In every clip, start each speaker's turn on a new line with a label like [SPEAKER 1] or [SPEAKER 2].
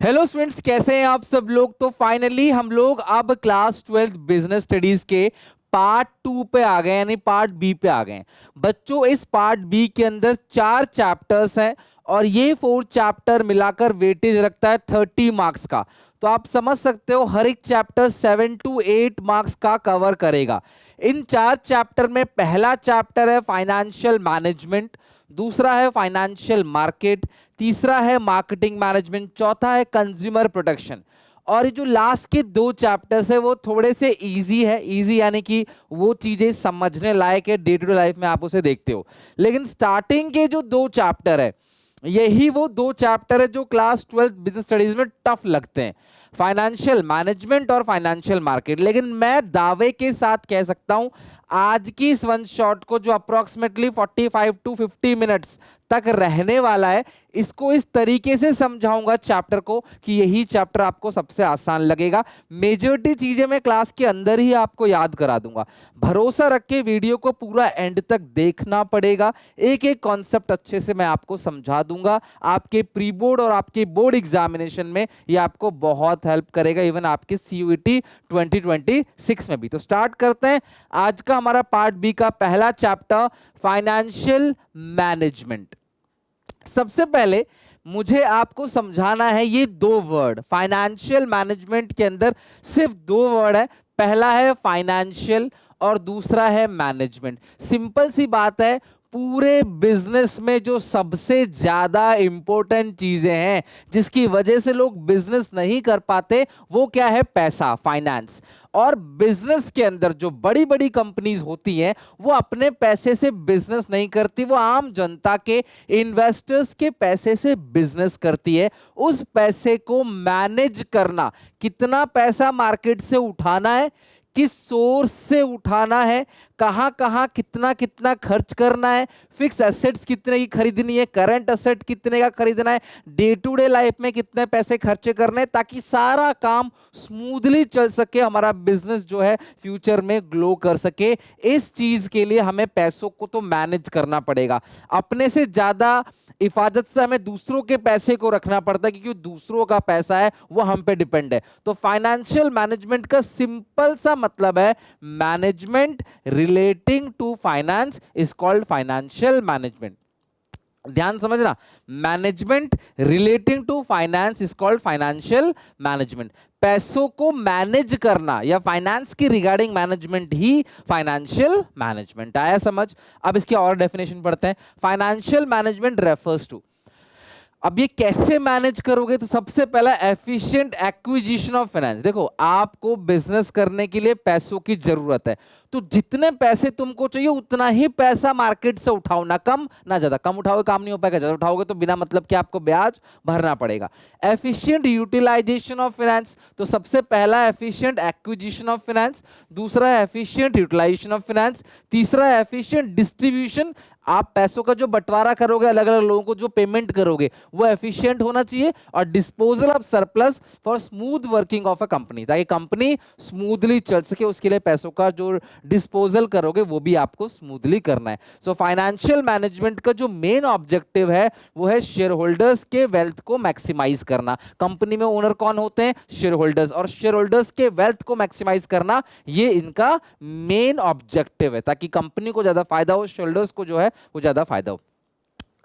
[SPEAKER 1] Hello students, कैसे हैं आप सब लोग। तो फाइनली हम लोग अब क्लास 12 बिजनेस स्टडीज के पार्ट 2 पे आ गए, यानी पार्ट बी पे आ गए हैं। बच्चों, इस पार्ट बी के अंदर 4 चैप्टर्स हैं और ये 4 चैप्टर मिलाकर वेटेज रखता है 30 मार्क्स का। तो आप समझ सकते हो हर एक चैप्टर 7 to 8 मार्क्स का कवर करेगा। इन 4 चैप्टर में पहला चैप्टर है फाइनेंशियल मैनेजमेंट, दूसरा है फाइनेंशियल मार्केट, तीसरा है मार्केटिंग मैनेजमेंट, चौथा है कंज्यूमर प्रोटेक्शन। और ये जो लास्ट के 2 चैप्टर्स है वो थोड़े से इजी है। इजी यानी कि वो चीजें समझने लायक है, डे टू डे लाइफ में आप उसे देखते हो। लेकिन स्टार्टिंग के जो 2 चैप्टर है, यही वो 2 चैप्टर है जो क्लास 12 बिजनेस स्टडीज में टफ लगते हैं, फाइनेंशियल मैनेजमेंट और फाइनेंशियल मार्केट। लेकिन मैं दावे के साथ कह सकता हूं आज की इस वन शॉट को, जो अप्रोक्सीमेटली 45 to 50 मिनट्स तक रहने वाला है, इसको इस तरीके से समझाऊंगा चैप्टर को कि यही चैप्टर आपको सबसे आसान लगेगा। मेजॉरिटी चीजें मैं क्लास के अंदर ही आपको याद करा दूंगा। भरोसा रख के वीडियो को पूरा एंड तक देखना पड़ेगा, एक एक कॉन्सेप्ट अच्छे से मैं आपको समझा दूंगा। आपके प्री बोर्ड और आपके बोर्ड एग्जामिनेशन में ये आपको बहुत हेल्प करेगा, इवन आपके सीयूईटी 2026 में भी। तो स्टार्ट करते हैं आज का हमारा पार्ट बी का पहला चैप्टर, फाइनेंशियल मैनेजमेंट। सबसे पहले मुझे आपको समझाना है ये 2 वर्ड। फाइनेंशियल मैनेजमेंट के अंदर सिर्फ 2 वर्ड है, पहला है फाइनेंशियल और दूसरा है मैनेजमेंट। सिंपल सी बात है, पूरे बिजनेस में जो सबसे ज्यादा इंपॉर्टेंट चीजें हैं जिसकी वजह से लोग बिजनेस नहीं कर पाते, वो क्या है? पैसा, फाइनेंस। और बिजनेस के अंदर जो बड़ी बड़ी कंपनीज होती हैं वो अपने पैसे से बिजनेस नहीं करती, वो आम जनता के, इन्वेस्टर्स के पैसे से बिजनेस करती है। उस पैसे को मैनेज करना, कितना पैसा मार्केट से उठाना है, किस सोर्स से उठाना है, कहां कहां कितना कितना खर्च करना है, फिक्स एसेट्स कितने की खरीदनी है, करंट एसेट कितने का खरीदना है, डे टू डे लाइफ में कितने पैसे खर्चे करने हैं, ताकि सारा काम स्मूथली चल सके, हमारा बिजनेस जो है फ्यूचर में ग्लो कर सके। इस चीज के लिए हमें पैसों को तो मैनेज करना पड़ेगा। अपने से ज्यादा हिफाजत से हमें दूसरों के पैसे को रखना पड़ता है, क्योंकि दूसरों का पैसा है वो हम पे डिपेंड है। तो फाइनेंशियल मैनेजमेंट का सिंपल सा मतलब है management relating to finance is called financial management. ध्यान समझना, management relating to finance is called financial management. पैसों को मैनेज करना या फाइनेंस की रिगार्डिंग मैनेजमेंट ही फाइनेंशियल मैनेजमेंट। आया समझ? अब इसकी और डेफिनेशन पढ़ते हैं। फाइनेंशियल मैनेजमेंट रेफर्स टू, अब ये कैसे मैनेज करोगे? तो सबसे पहला, एफिशिएंट एक्विजिशन ऑफ फाइनेंस। देखो, आपको बिजनेस करने के लिए पैसों की जरूरत है, तो जितने पैसे तुमको चाहिए उतना ही पैसा मार्केट से उठाओ, ना कम ना ज्यादा। कम उठाओगे काम नहीं हो पाएगा, ज्यादा उठाओगे तो बिना मतलब कि आपको ब्याज भरना पड़ेगा। एफिशिएंट यूटिलाइजेशन ऑफ फाइनेंस, तो सबसे पहला एफिशिएंट एक्विजिशन ऑफ फाइनेंस, दूसरा है एफिशिएंट यूटिलाइजेशन ऑफ फाइनेंस, तीसरा है एफिशिएंट डिस्ट्रीब्यूशन। आप पैसों का जो बंटवारा करोगे, अलग अलग लोगों को जो पेमेंट करोगे, वो एफिशिएंट होना चाहिए। और disposal of surplus for smooth working of a company, ताकि कंपनी स्मूथली चल सके, उसके लिए पैसों का जो डिस्पोजल करोगे वो भी आपको स्मूथली करना है। सो फाइनेंशियल मैनेजमेंट का जो मेन ऑब्जेक्टिव है वो है शेयर होल्डर्स के वेल्थ को मैक्सिमाइज करना। कंपनी में ओनर कौन होते हैं? Share holders. और शेयर होल्डर्स के वेल्थ को मैक्सिमाइज करना, ये इनका मेन ऑब्जेक्टिव है, ताकि कंपनी को ज्यादा फायदा हो, शेयर होल्डर्स को जो है वो ज्यादा फायदा हो।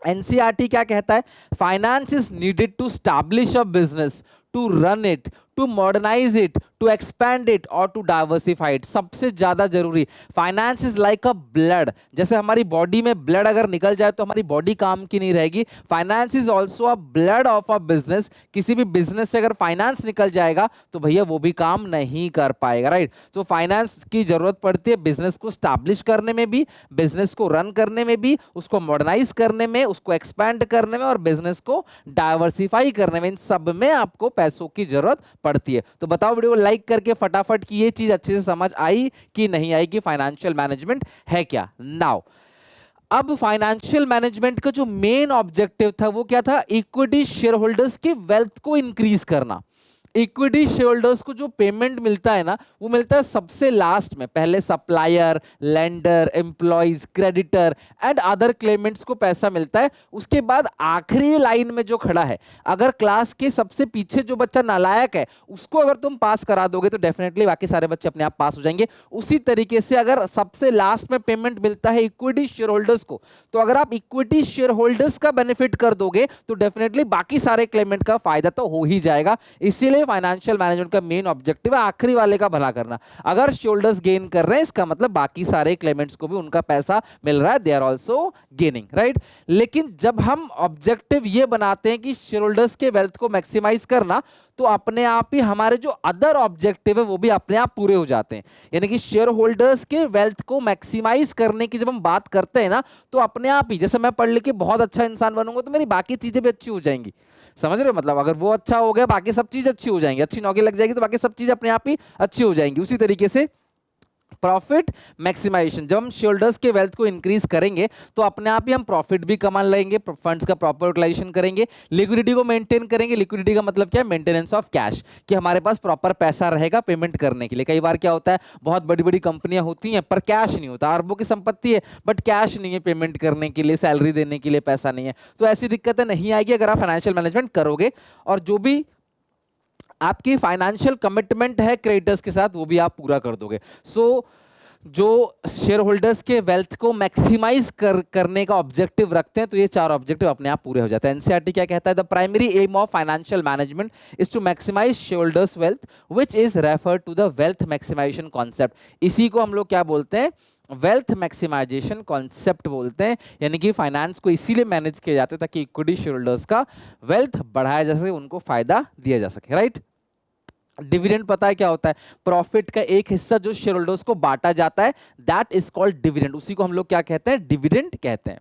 [SPEAKER 1] एनसीईआरटी क्या कहता है? Finance is needed to establish a business, to run it, to modernise it, to expand it और टू डाइवर्सिफाई इट। सबसे ज्यादा जरूरी, finance is like a blood. जैसे हमारी बॉडी में ब्लड अगर निकल जाए तो हमारी बॉडी काम की नहीं रहेगी, finance is also a blood of a business. किसी भी बिजनेस से अगर फाइनेंस निकल जाएगा तो भैया वो भी काम नहीं कर पाएगा, राइट? तो फाइनेंस की जरूरत पड़ती है बिजनेस को स्टैब्लिश करने में भी, बिजनेस को रन करने में भी, उसको मॉडर्नाइज करने में, उसको एक्सपैंड करने में और बिजनेस को डाइवर्सिफाई करने में। इन सब में आपको पैसों की जरूरत पड़ती है। तो बताओ वीडियो को लाइक करके फटाफट कि ये चीज अच्छे से समझ आई कि नहीं आई, कि फाइनेंशियल मैनेजमेंट है क्या। नाउ, अब फाइनेंशियल मैनेजमेंट का जो मेन ऑब्जेक्टिव था वो क्या था? इक्विटी शेयर होल्डर्स के वेल्थ को इंक्रीज करना। इक्विटी शेयर होल्डर्स को जो पेमेंट मिलता है ना, वो मिलता है सबसे लास्ट में। पहले supplier, lender, employees, creditor and other Clements को पैसा मिलता है। उसके बाद आखिरी लाइन में जो खड़ा है, अगर क्लास के सबसे पीछे जो बच्चा नालायक है उसको अगर तुम पास करा दोगे तो डेफिनेटली बाकी सारे बच्चे अपने आप पास हो जाएंगे। उसी तरीके से अगर सबसे लास्ट में पेमेंट मिलता है इक्विटी शेयर होल्डर्स को, तो अगर आप इक्विटी शेयर होल्डर्स का बेनिफिट कर दोगे तो डेफिनेटली बाकी सारे क्लेमेंट का फायदा तो हो ही जाएगा। इसीलिए फाइनेंशियल मैनेजमेंट का मेन ऑब्जेक्टिव है आखिरी वाले का भला करना। अगर शेयर होल्डर्स गेन कर रहे हैं, इसका मतलब बाकी सारे क्लेमेंट्स को भी उनका पैसा मिल रहा है, they are also gaining, right. लेकिन जब हम ऑब्जेक्टिव ये बनाते हैं कि शेयर होल्डर्स के वेल्थ को मैक्सिमाइज करना, तो अपने आप ही हमारे जो अदर ऑब्जेक्टिव है वो भी अपने आप पूरे हो जाते हैं। यानी कि शेयर होल्डर्स के वेल्थ को मैक्सिमाइज करने की जब हम बात करते हैं ना, तो अपने आप ही, जैसे मैं पढ़ लिख के बहुत अच्छा इंसान बनूंगा तो मेरी बाकी चीजें भी अच्छी हो जाएंगी। समझ रहे हो? मतलब अगर वो अच्छा हो गया, बाकी सब चीज अच्छी हो जाएंगी, अच्छी नौकरी लग जाएगी तो बाकी सब चीज अपने आप ही अच्छी हो जाएंगी। उसी तरीके से प्रॉफिट मैक्सिमाइजेशन, जब हम शेयरहोल्डर्स के वेल्थ को इंक्रीज करेंगे तो अपने आप ही हम प्रॉफिट भी कमा लेंगे, फंड्स का प्रॉपर यूटिलाइजेशन करेंगे, लिक्विडिटी को मेंटेन करेंगे। लिक्विडिटी का मतलब क्या है? मेंटेनेंस ऑफ कैश, कि हमारे पास प्रॉपर पैसा रहेगा पेमेंट करने के लिए। कई बार क्या होता है, बहुत बड़ी बड़ी कंपनियां होती हैं पर कैश नहीं होता, अरबों की संपत्ति है बट कैश नहीं है पेमेंट करने के लिए, सैलरी देने के लिए पैसा नहीं है। तो ऐसी दिक्कतें नहीं आएगी अगर आप फाइनेंशियल मैनेजमेंट करोगे, और जो भी आपकी फाइनेंशियल कमिटमेंट है क्रेडिटर्स के साथ वो भी आप पूरा कर दोगे। सो जो शेयर होल्डर्स के वेल्थ को मैक्सिमाइज करने का ऑब्जेक्टिव रखते हैं, तो ये चार ऑब्जेक्टिव अपने आप पूरे हो जाते हैं। एनसीईआरटी क्या कहता है? The primary aim of financial management is to maximise share holders wealth which is refer to the wealth maximisation concept. इसी को हम लोग क्या बोलते हैं? वेल्थ मैक्सिमाइजेशन कॉन्सेप्ट बोलते हैं। यानी कि फाइनेंस को इसीलिए मैनेज किया जाता है ताकि इक्विटी शेयर होल्डर्स का वेल्थ बढ़ाया जा सके, उनको फायदा दिया जा सके, राइट। डिविडेंड पता है क्या होता है? प्रॉफिट का एक हिस्सा जो शेयर होल्डर्स को बांटा जाता है, दैट इज कॉल्ड डिविडेंड। उसी को हम लोग क्या कहते हैं? डिविडेंड कहते हैं।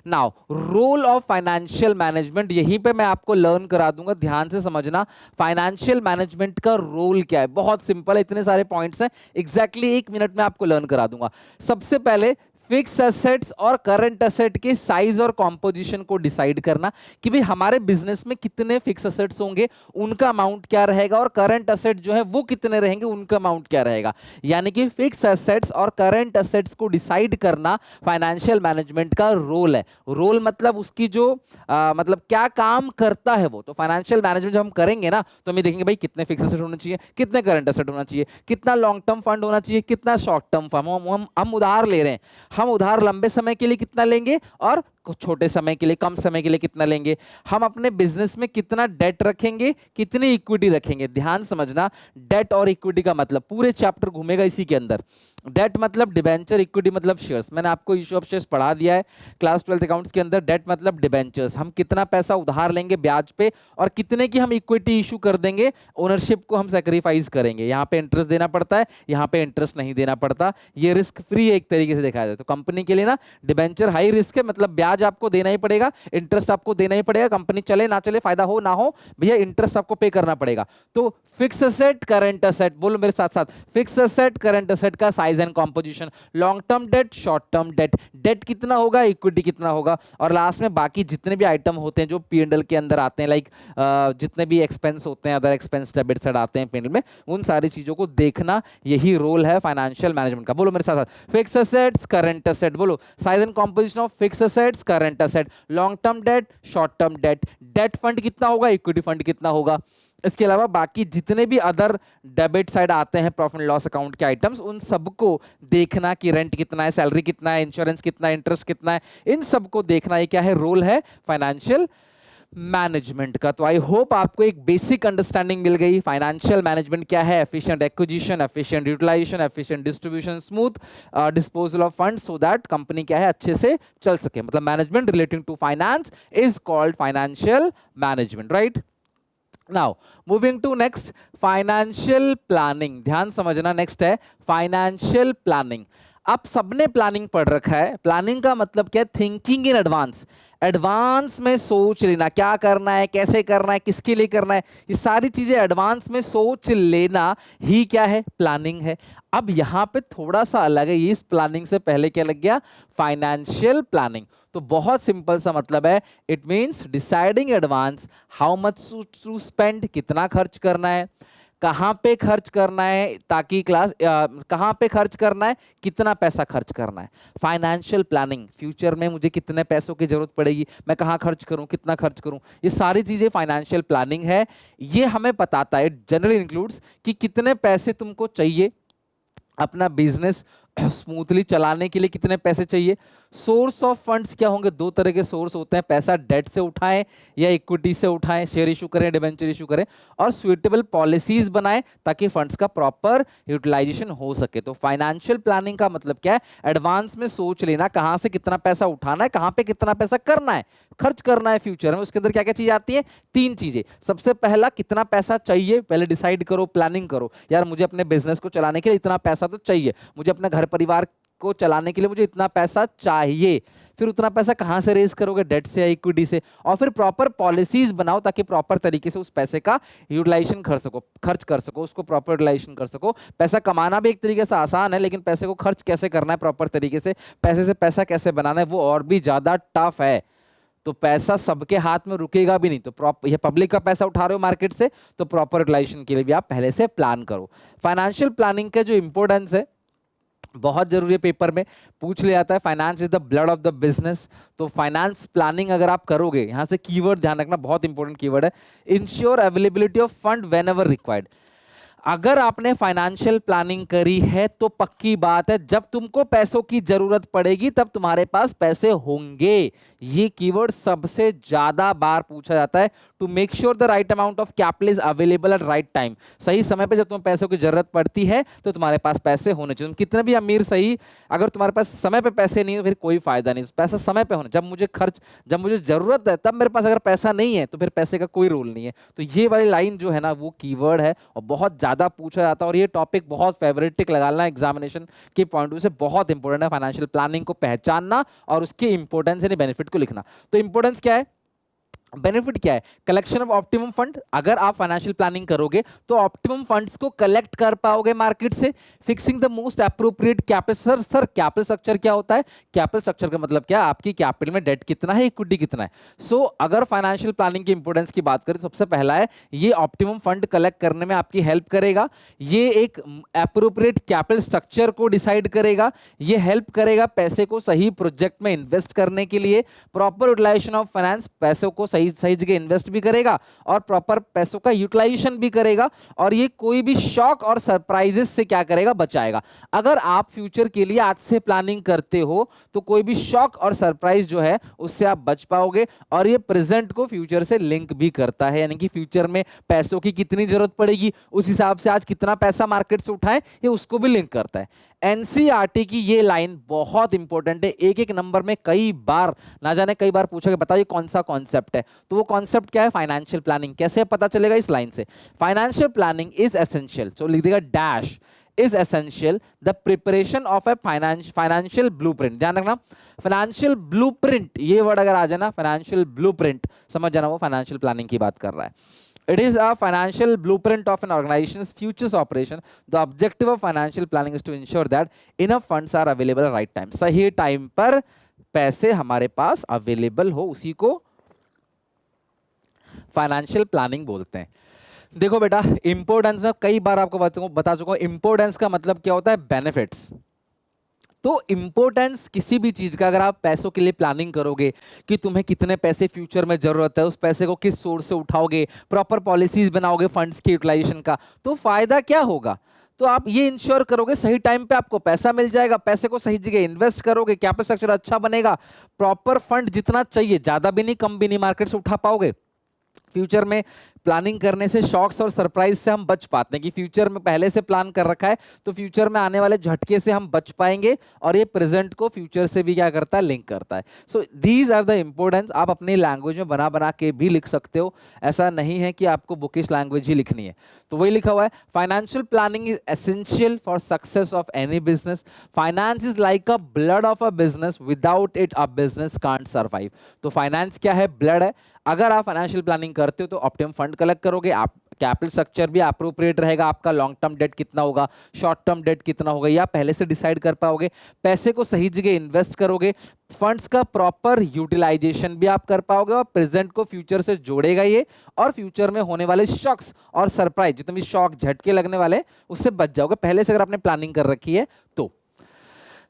[SPEAKER 1] Now role of financial management, यहीं पे मैं आपको लर्न करा दूंगा, ध्यान से समझना। फाइनेंशियल मैनेजमेंट का रोल क्या है? बहुत सिंपल है, इतने सारे पॉइंट्स हैं, एग्जैक्टली 1 मिनट में आपको लर्न करा दूंगा। सबसे पहले फिक्स एसेट्स और करंट एसेट के साइज और कॉम्पोजिशन को डिसाइड करना कि भाई हमारे बिजनेस में कितने फिक्स एसेट्स होंगे, उनका अमाउंट क्या रहेगा, और करंट एसेट जो है वो कितने रहेंगे, उनका अमाउंट क्या रहेगा। यानी कि फिक्स एसेट्स और करंट एसेट्स को डिसाइड करना फाइनेंशियल मैनेजमेंट का रोल है। रोल मतलब उसकी जो मतलब क्या काम करता है वो। तो फाइनेंशियल मैनेजमेंट जब हम करेंगे ना, तो हम देखेंगे भाई कितने फिक्स एसेट होने चाहिए, कितने करंट एसेट होना चाहिए, कितना लॉन्ग टर्म फंड होना चाहिए, कितना शॉर्ट टर्म फंड। हम उधार ले रहे हैं, हम उधार लंबे समय के लिए कितना लेंगे और छोटे समय के लिए, कम समय के लिए कितना लेंगे। हम अपने बिजनेस में कितना डेट रखेंगे, कितनी इक्विटी रखेंगे। ध्यान समझना, डेट और इक्विटी का मतलब पूरे चैप्टर घूमेगा इसी के अंदर। डेट मतलब डिबेंचर, इक्विटी मतलब शेयर्स। मैंने आपको इश्यू ऑफ शेयर्स पढ़ा दिया है क्लास 12th अकाउंट्स के अंदर। डेट मतलब डिबेंचर्स, हम कितना पैसा उधार लेंगे ब्याज पे, और कितने की हम इक्विटी इशू कर देंगे, ओनरशिप को हम सेक्रीफाइस करेंगे। यहाँ पे इंटरेस्ट देना पड़ता है, यहाँ पे इंटरेस्ट नहीं देना पड़ता। ये रिस्क फ्री एक तरीके से देखा जाए तो कंपनी के लिए ना डिबेंचर हाई रिस्क है, मतलब ब्याज आपको देना ही पड़ेगा, इंटरेस्ट आपको देना ही पड़ेगा। कंपनी चले ना चले, फायदा हो ना हो, भैया इंटरेस्ट आपको पे करना पड़ेगा। तो फिक्स एसेट, करंट एसेट, बोलो मेरे साथ साथ, फिक्स एसेट, करंट एसेट का size and composition, long term debt, short term debt, debt कितना होगा, इक्विटी कितना होगा, और लास्ट में बाकी जितने भी आइटम होते हैं जो P&L के अंदर आते हैं, लाइक जितने भी एक्सपेंस होते हैं, अदर एक्सपेंस डेबिट साइड आते हैं P&L में, उन सारी चीजों को देखना, यही रोल है फाइनेंशियल मैनेजमेंट का। बोलो मेरे साथ साथ, फिक्स एसेट्स, करंट एसेट, बोलो size and composition of fix assets, current asset, long term debt, short term debt, debt fund कितना होगा, इक्विटी फंड कितना होगा। इसके अलावा बाकी जितने भी अदर डेबिट साइड आते हैं प्रॉफिट एंड लॉस अकाउंट के आइटम्स, उन सबको देखना कि रेंट कितना है, सैलरी कितना है, इंश्योरेंस कितना है, इंटरेस्ट कितना है, इन सबको देखना। ये क्या है? रोल है फाइनेंशियल मैनेजमेंट का। तो आई होप आपको एक बेसिक अंडरस्टैंडिंग मिल गई। फाइनेंशियल मैनेजमेंट क्या है? Efficient acquisition, efficient utilisation, efficient distribution, smooth disposal of funds, so that company क्या है, अच्छे से चल सके। मतलब management relating to finance is called financial management, right. Now moving to next, financial planning. ध्यान समझना, नेक्स्ट है फाइनेंशियल प्लानिंग। आप सबने प्लानिंग पढ़ रखा है। प्लानिंग का मतलब क्या है? Thinking in advance. एडवांस में सोच लेना, क्या करना है, कैसे करना है, किसके लिए करना है, ये सारी चीजें एडवांस में सोच लेना ही क्या है? प्लानिंग है। अब यहां पे थोड़ा सा अलग है, ये इस प्लानिंग से पहले क्या लग गया? Financial planning. तो बहुत सिंपल सा मतलब है, it means deciding advance how much to spend, कितना खर्च करना है, कहां पे खर्च करना है, ताकि कहां पे खर्च करना है, कितना पैसा खर्च करना है। फाइनेंशियल प्लानिंग, फ्यूचर में मुझे कितने पैसों की जरूरत पड़ेगी, मैं कहां खर्च करूं, कितना खर्च करूं, ये सारी चीजें फाइनेंशियल प्लानिंग है। ये हमें बताता है, जनरली इंक्लूड्स कि कितने पैसे तुमको चाहिए अपना बिजनेस स्मूथली चलाने के लिए, कितने पैसे चाहिए। सोर्स ऑफ फंड्स क्या होंगे, दो तरह के सोर्स होते हैं, पैसा डेट से उठाएं या इक्विटी से उठाएं, शेयर इशू करें, डिबेंचर इशू करें, और सुइटेबल पॉलिसीज बनाएं ताकि फंड्स का प्रॉपर यूटिलाइजेशन हो सके। तो फाइनेंशियल प्लानिंग का मतलब क्या है, एडवांस में सोच लेना कहां से कितना पैसा उठाना है, कहां पे कितना पैसा करना है, खर्च करना है फ्यूचर में। उसके अंदर क्या क्या चीजें आती है, तीन चीजें। सबसे पहला, कितना पैसा चाहिए, पहले डिसाइड करो, प्लानिंग करो, यार मुझे अपने बिजनेस को चलाने के लिए इतना पैसा तो चाहिए, मुझे अपने घर परिवार को चलाने के लिए मुझे इतना पैसा चाहिए। फिर उतना पैसा कहां से रेज करोगे, डेट से या इक्विटी से। और फिर प्रॉपर पॉलिसीज बनाओ ताकि प्रॉपर तरीके से उस पैसे का यूटिलाइजेशन कर सको, खर्च कर सको, उसको प्रॉपर यूटिलाइजेशन कर सको। पैसा कमाना भी एक तरीके से आसान है, लेकिन पैसे को खर्च कैसे करना है प्रॉपर तरीके से, पैसे से पैसा कैसे बनाना है, वो और भी ज्यादा टफ है। तो पैसा सबके हाथ में रुकेगा भी नहीं, तो ये पब्लिक का पैसा उठा रहे हो मार्केट से, तो प्रॉपर यूटिलाइजेशन के लिए भी आप पहले से प्लान करो। फाइनेंशियल प्लानिंग का जो इंपॉर्टेंस है, बहुत जरूरी है, पेपर में पूछ लिया जाता है, finance is the blood of the business. तो फाइनेंस प्लानिंग अगर आप करोगे, यहां से कीवर्ड ध्यान रखना, बहुत इंपॉर्टेंट कीवर्ड है, ensure availability of fund when ever required. अगर आपने फाइनेंशियल प्लानिंग करी है तो पक्की बात है, जब तुमको पैसों की जरूरत पड़ेगी तब तुम्हारे पास पैसे होंगे। ये कीवर्ड सबसे ज्यादा बार पूछा जाता है। To make sure the right amount of capital is available at right time. सही समय पे जब तुम्हें पैसों की जरूरत पड़ती है तो तुम्हारे पास पैसे होने चाहिए। तुम कितने भी अमीर सही, अगर तुम्हारे पास समय पे पैसे नहीं हो फिर कोई फायदा नहीं। पैसा समय पे होना, जब मुझे जरूरत है तब मेरे पास अगर पैसा नहीं है तो फिर पैसे का कोई रोल नहीं है। तो ये वाली लाइन जो है ना, वो कीवर्ड है और बहुत ज्यादा पूछा जाता है। और ये टॉपिक बहुत फेवरेटिक लगाना एग्जामिनेशन के पॉइंट ऑफ व्यू से बहुत इंपॉर्टेंट है, फाइनेंशियल प्लानिंग को पहचानना और उसके इंपॉर्टेंस यानी बेनिफिट को लिखना। तो इंपॉर्टेंस क्या है, बेनिफिट क्या है, कलेक्शन ऑफ ऑप्टिमम फंड। अगर आप फाइनेंशियल प्लानिंग करोगे तो ऑप्टिमम फंड्स को कलेक्ट कर पाओगे मार्केट से। Fixing the most appropriate capital. Sir capital structure क्या होता है, कैपिटल स्ट्रक्चर का मतलब क्या है, आपकी कैपिटल में डेट कितना है, इक्विटी कितना है। सो अगर फाइनेंशियल प्लानिंग की इंपोर्टेंस की बात करें, सबसे पहला है ये ऑप्टिमम फंड कलेक्ट करने में आपकी हेल्प करेगा। ये एक एप्रोप्रिएट कैपिटल स्ट्रक्चर को डिसाइड करेगा। ये हेल्प करेगा पैसे को सही प्रोजेक्ट में इन्वेस्ट करने के लिए। प्रॉपर यूटिलाइजेशन ऑफ फाइनेंस, पैसों को सही जगह इन्वेस्ट भी करेगा और प्रॉपर पैसों का यूटिलाइजेशन भी करेगा। और ये कोई भी शॉक और सरप्राइजेस से क्या करेगा, बचाएगा। अगर आप फ्यूचर के लिए आज से प्लानिंग करते हो तो कोई भी शॉक और सरप्राइज जो है उससे आप बच पाओगे। और ये प्रेजेंट को फ्यूचर से लिंक भी करता है, यानी कि फ्यूचर में पैसों की कितनी जरूरत पड़ेगी उस हिसाब से आज कितना पैसा मार्केट से उठाएं, ये उसको भी लिंक करता है। एनसीईआरटी की ये लाइन बहुत इंपॉर्टेंट है, एक एक नंबर में कई बार, ना जाने कई बार पूछोगे बताइए कौन सा कॉन्सेप्ट है। तो वो कॉन्सेप्ट क्या है, फाइनेंशियल प्लानिंग। कैसे पता चलेगा, इस लाइन से, फाइनेंशियल प्लानिंग इज एसेंशियल, सो लिख देगा dash, is essential the preparation of a financial blueprint. ध्यान रखना, फाइनेंशियल ब्लूप्रिंट, ये वर्ड अगर आ जाए ना, फाइनेंशियल ब्लूप्रिंट, समझ जाना वो फाइनेंशियल प्लानिंग की बात कर रहा है। It is a financial blueprint of an organization's future operation. The objective of financial planning is to ensure that enough funds are available at right time. सही टाइम पर पैसे हमारे पास अवेलेबल हो, उसी को फाइनेंशियल प्लानिंग बोलते हैं। देखो बेटा, इंपोर्टेंस में कई बार आपको बता चुका हूं, इंपोर्टेंस का मतलब क्या होता है, बेनिफिट्स। तो इंपॉर्टेंस किसी भी चीज का, अगर आप पैसों के लिए प्लानिंग करोगे कि तुम्हें कितने पैसे फ्यूचर में जरूरत है, उस पैसे को किस सोर्स से उठाओगे, प्रॉपर पॉलिसीज बनाओगे फंड्स की यूटिलाइजेशन का, तो फायदा क्या होगा, तो आप ये इंश्योर करोगे सही टाइम पे आपको पैसा मिल जाएगा, पैसे को सही जगह इन्वेस्ट करोगे, कैपिटल स्ट्रक्चर अच्छा बनेगा, प्रॉपर फंड जितना चाहिए, ज्यादा भी नहीं कम भी नहीं, मार्केट से उठा पाओगे। फ्यूचर में प्लानिंग करने से शॉक्स और सरप्राइज से हम बच पाते हैं कि फ्यूचर में पहले से प्लान कर रखा है तो फ्यूचर में आने वाले झटके से हम बच पाएंगे। और ये प्रेजेंट को फ्यूचर से भी क्या करता है, लिंक करता है। So these are the importance. आप अपनी लैंग्वेज में बना बना के भी लिख सकते हो, ऐसा नहीं है कि आपको बुकिश लैंग्वेज ही लिखनी है। तो वही लिखा हुआ है, financial planning is essential for success of any business. Finance is like a blood of a business, without it a business can't survive. तो फाइनेंस क्या है, ब्लड है। अगर आप फाइनेंशियल प्लानिंग कर करते हो तो ऑप्टिमम फंड कलेक्ट करोगे, आप कैपिटल स्ट्रक्चर भी अप्रोप्रिएट रहेगा, आपका लॉन्ग टर्म डेट कितना होगा, शॉर्ट टर्म डेट कितना होगा, या पहले से डिसाइड कर पाओगे, पैसे को सही जगह इन्वेस्ट करोगे, फंड्स का प्रॉपर यूटिलाइजेशन भी आप कर पाओगे, और प्रेजेंट को फ्यूचर से जोड़ेगा ये, और फ्यूचर में होने वाले शॉक्स और सरप्राइज, जितने भी शॉक झटके लगने वाले उससे बच जाओगे पहले से, अगर आपने प्लानिंग कर रखी है तो।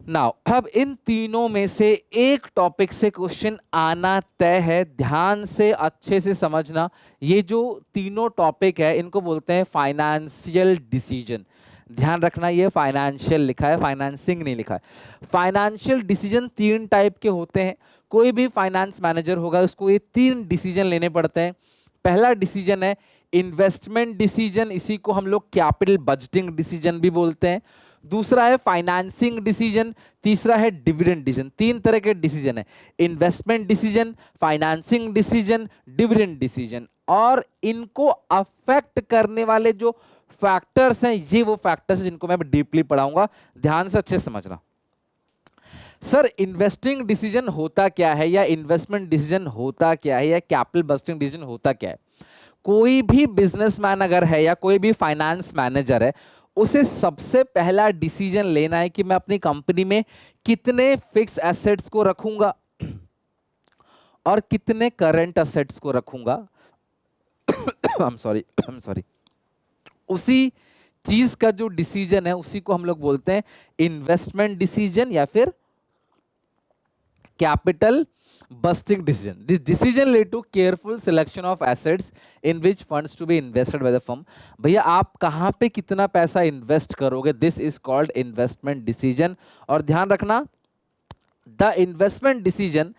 [SPEAKER 1] नाउ अब इन तीनों में से एक टॉपिक से क्वेश्चन आना तय है, ध्यान से अच्छे से समझना। ये जो तीनों टॉपिक है इनको बोलते हैं फाइनेंशियल डिसीजन। ध्यान रखना, ये फाइनेंशियल लिखा है, फाइनेंसिंग नहीं लिखा है। फाइनेंशियल डिसीजन तीन टाइप के होते हैं। कोई भी फाइनेंस मैनेजर होगा उसको ये तीन डिसीजन लेने पड़ते हैं। पहला डिसीजन है इन्वेस्टमेंट डिसीजन, इसी को हम लोग कैपिटल बजटिंग डिसीजन भी बोलते हैं। दूसरा है फाइनेंसिंग डिसीजन, तीसरा है डिविडेंड डिसीजन। तीन तरह के डिसीजन है, investment decision, financing decision, dividend decision. और इनको अफेक्ट करने वाले जो फैक्टर्स हैं, ये वो फैक्टर्स हैं जिनको मैं डीपली पढ़ाऊंगा, ध्यान से अच्छे समझना। सर इन्वेस्टिंग डिसीजन होता क्या है, या इन्वेस्टमेंट डिसीजन होता क्या है, या कैपिटल बस्टिंग डिसीजन होता क्या है? कोई भी बिजनेसमैन अगर है या कोई भी फाइनेंस मैनेजर है, उसे सबसे पहला डिसीजन लेना है कि मैं अपनी कंपनी में कितने फिक्स एसेट्स को रखूंगा और कितने करंट एसेट्स को रखूंगा। I am sorry. उसी चीज का जो डिसीजन है उसी को हम लोग बोलते हैं इन्वेस्टमेंट डिसीजन या फिर capital budgeting decision. This decision lead to careful selection of assets in which funds to be invested by the firm. भैया आप कहां पे कितना पैसा इन्वेस्ट करोगे, this is called investment decision. और ध्यान रखना, the investment decision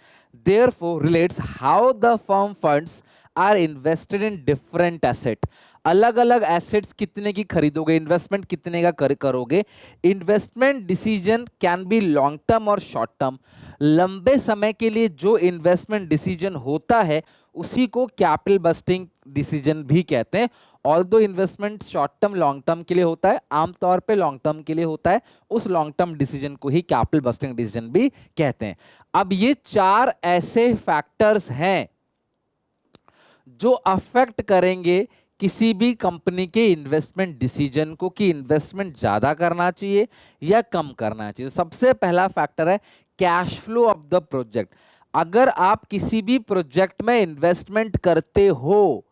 [SPEAKER 1] therefore relates how the firm funds are invested in different asset. अलग अलग एसेट्स कितने की खरीदोगे, इन्वेस्टमेंट कितने का करोगे। Investment decision can be long term और शॉर्ट टर्म। लंबे समय के लिए जो इन्वेस्टमेंट डिसीजन होता है उसी को कैपिटल बस्टिंग डिसीजन भी कहते हैं। Although investment short term long term के लिए होता है, आमतौर पे लॉन्ग टर्म के लिए होता है, उस लॉन्ग टर्म डिसीजन को ही कैपिटल बस्टिंग डिसीजन भी कहते हैं। अब ये चार ऐसे फैक्टर्स हैं जो अफेक्ट करेंगे किसी भी कंपनी के इन्वेस्टमेंट डिसीजन को, कि इन्वेस्टमेंट ज्यादा करना चाहिए या कम करना चाहिए। सबसे पहला फैक्टर है cash flow of the project. अगर आप किसी भी प्रोजेक्ट में इन्वेस्टमेंट करते हो,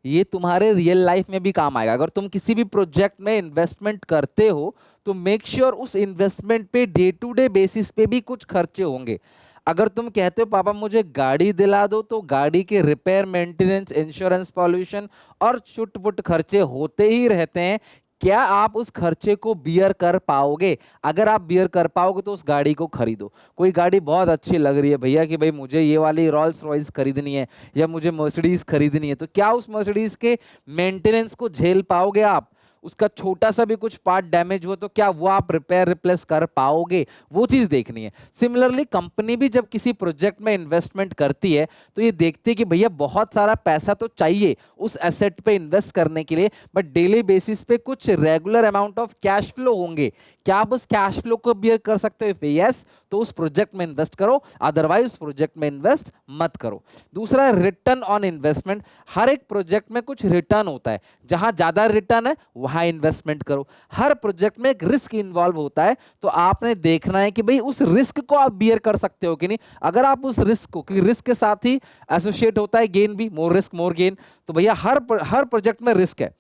[SPEAKER 1] ये तुम्हारे रियल लाइफ में भी काम आएगा। अगर तुम किसी भी प्रोजेक्ट में इन्वेस्टमेंट करते हो तो मेक श्योर उस इन्वेस्टमेंट पे डे टू डे बेसिस पे भी कुछ खर्चे होंगे। अगर तुम कहते हो पापा मुझे गाड़ी दिला दो, तो गाड़ी के रिपेयर, मेंटेनेंस, इंश्योरेंस, पॉल्यूशन और छुटपुट खर्चे होते ही रहते हैं। क्या आप उस खर्चे को बियर कर पाओगे? अगर आप बियर कर पाओगे तो उस गाड़ी को खरीदो। कोई गाड़ी बहुत अच्छी लग रही है भैया कि भाई मुझे ये वाली रॉल्स रॉयस खरीदनी है या मुझे मर्सिडीज खरीदनी है, तो क्या उस मर्सिडीज के मेंटेनेंस को झेल पाओगे आप? उसका छोटा सा भी कुछ पार्ट डैमेज हो तो क्या वो आप रिपेयर रिप्लेस कर पाओगे? वो चीज देखनी है। सिमिलरली कंपनी भी जब किसी प्रोजेक्ट में इन्वेस्टमेंट करती है तो ये देखती है कि भैया बहुत सारा पैसा तो चाहिए उस एसेट पे इन्वेस्ट करने के लिए, बट डेली बेसिस पे कुछ regular amount of cash flow होंगे। क्या आप उस कैश फ्लो को बियर कर सकते हो? यस, तो उस प्रोजेक्ट में इन्वेस्ट करो, अदरवाइज उस प्रोजेक्ट में इन्वेस्ट मत करो। दूसरा, रिटर्न ऑन इन्वेस्टमेंट। हर एक प्रोजेक्ट में कुछ रिटर्न होता है, जहां ज्यादा रिटर्न है वहां इन्वेस्टमेंट करो। हर प्रोजेक्ट में एक रिस्क इन्वॉल्व होता है, तो आपने देखना है कि भाई उस रिस्क को आप बियर कर सकते हो कि नहीं। अगर आप उस रिस्क को, क्योंकि रिस्क के साथ ही एसोसिएट होता है गेन भी, मोर रिस्क मोर गेन, तो भैया हर प्रोजेक्ट में रिस्क है,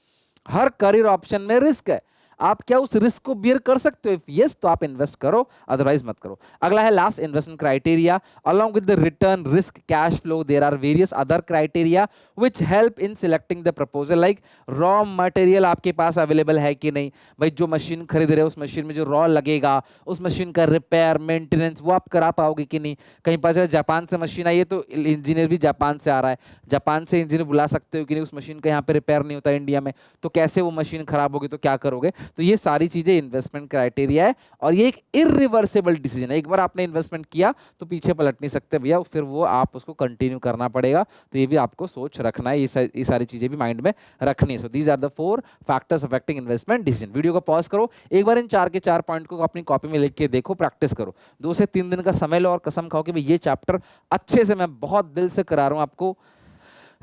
[SPEAKER 1] हर करियर ऑप्शन में रिस्क है। आप क्या उस रिस्क को बियर कर सकते हो? यस, तो आप इन्वेस्ट करो, अदरवाइज मत करो। अगला है last, investment criteria. Along with the return, risk, cash flow, there are various other criteria which help in selecting the proposal. Like raw material आपके पास अवेलेबल है कि नहीं। भाई जो मशीन खरीद रहे हो उस मशीन में जो रॉ लगेगा, उस मशीन का रिपेयर, मेंटेनेंस वो आप करा पाओगे कि नहीं। कहीं पास जापान से मशीन आई है तो इंजीनियर भी जापान से आ रहा है, जापान से इंजीनियर बुला सकते हो कि नहीं। उस मशीन का यहाँ पे रिपेयर नहीं होता इंडिया में, तो कैसे वो मशीन खराब होगी, तो क्या करोगे? तो ये सारी चीजें इन्वेस्टमेंट क्राइटेरिया है, और ये एक इरिवर्सिबल डिसीजन है। एक बार आपने इन्वेस्टमेंट किया तो पीछे पलट नहीं सकते भैया, फिर वो आप उसको कंटिन्यू करना पड़ेगा। तो ये भी आपको सोच रखना है, ये सारी चीजें भी माइंड में रखनी है। So these are the 4 factors affecting investment decision. Video को पॉज करो, एक बार इन 4 के 4 पॉइंट को अपनी कॉपी में लिख के देखो, प्रैक्टिस करो। 2 से 3 दिन का समय लो और कसम खाओ कि भाई ये चैप्टर अच्छे से मैं बहुत दिल से करा रहा हूं आपको,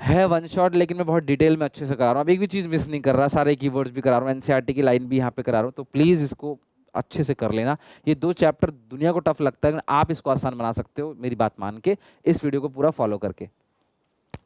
[SPEAKER 1] है वन शॉट, लेकिन मैं बहुत डिटेल में अच्छे से करा रहा हूँ, अब एक भी चीज़ मिस नहीं कर रहा, सारे कीवर्ड्स भी करा रहा हूँ, एनसीईआरटी की लाइन भी यहाँ पे करा रहा हूँ, तो प्लीज़ इसको अच्छे से कर लेना। ये 2 चैप्टर दुनिया को टफ लगता है, लेकिन आप इसको आसान बना सकते हो मेरी बात मान के, इस वीडियो को पूरा फॉलो करके।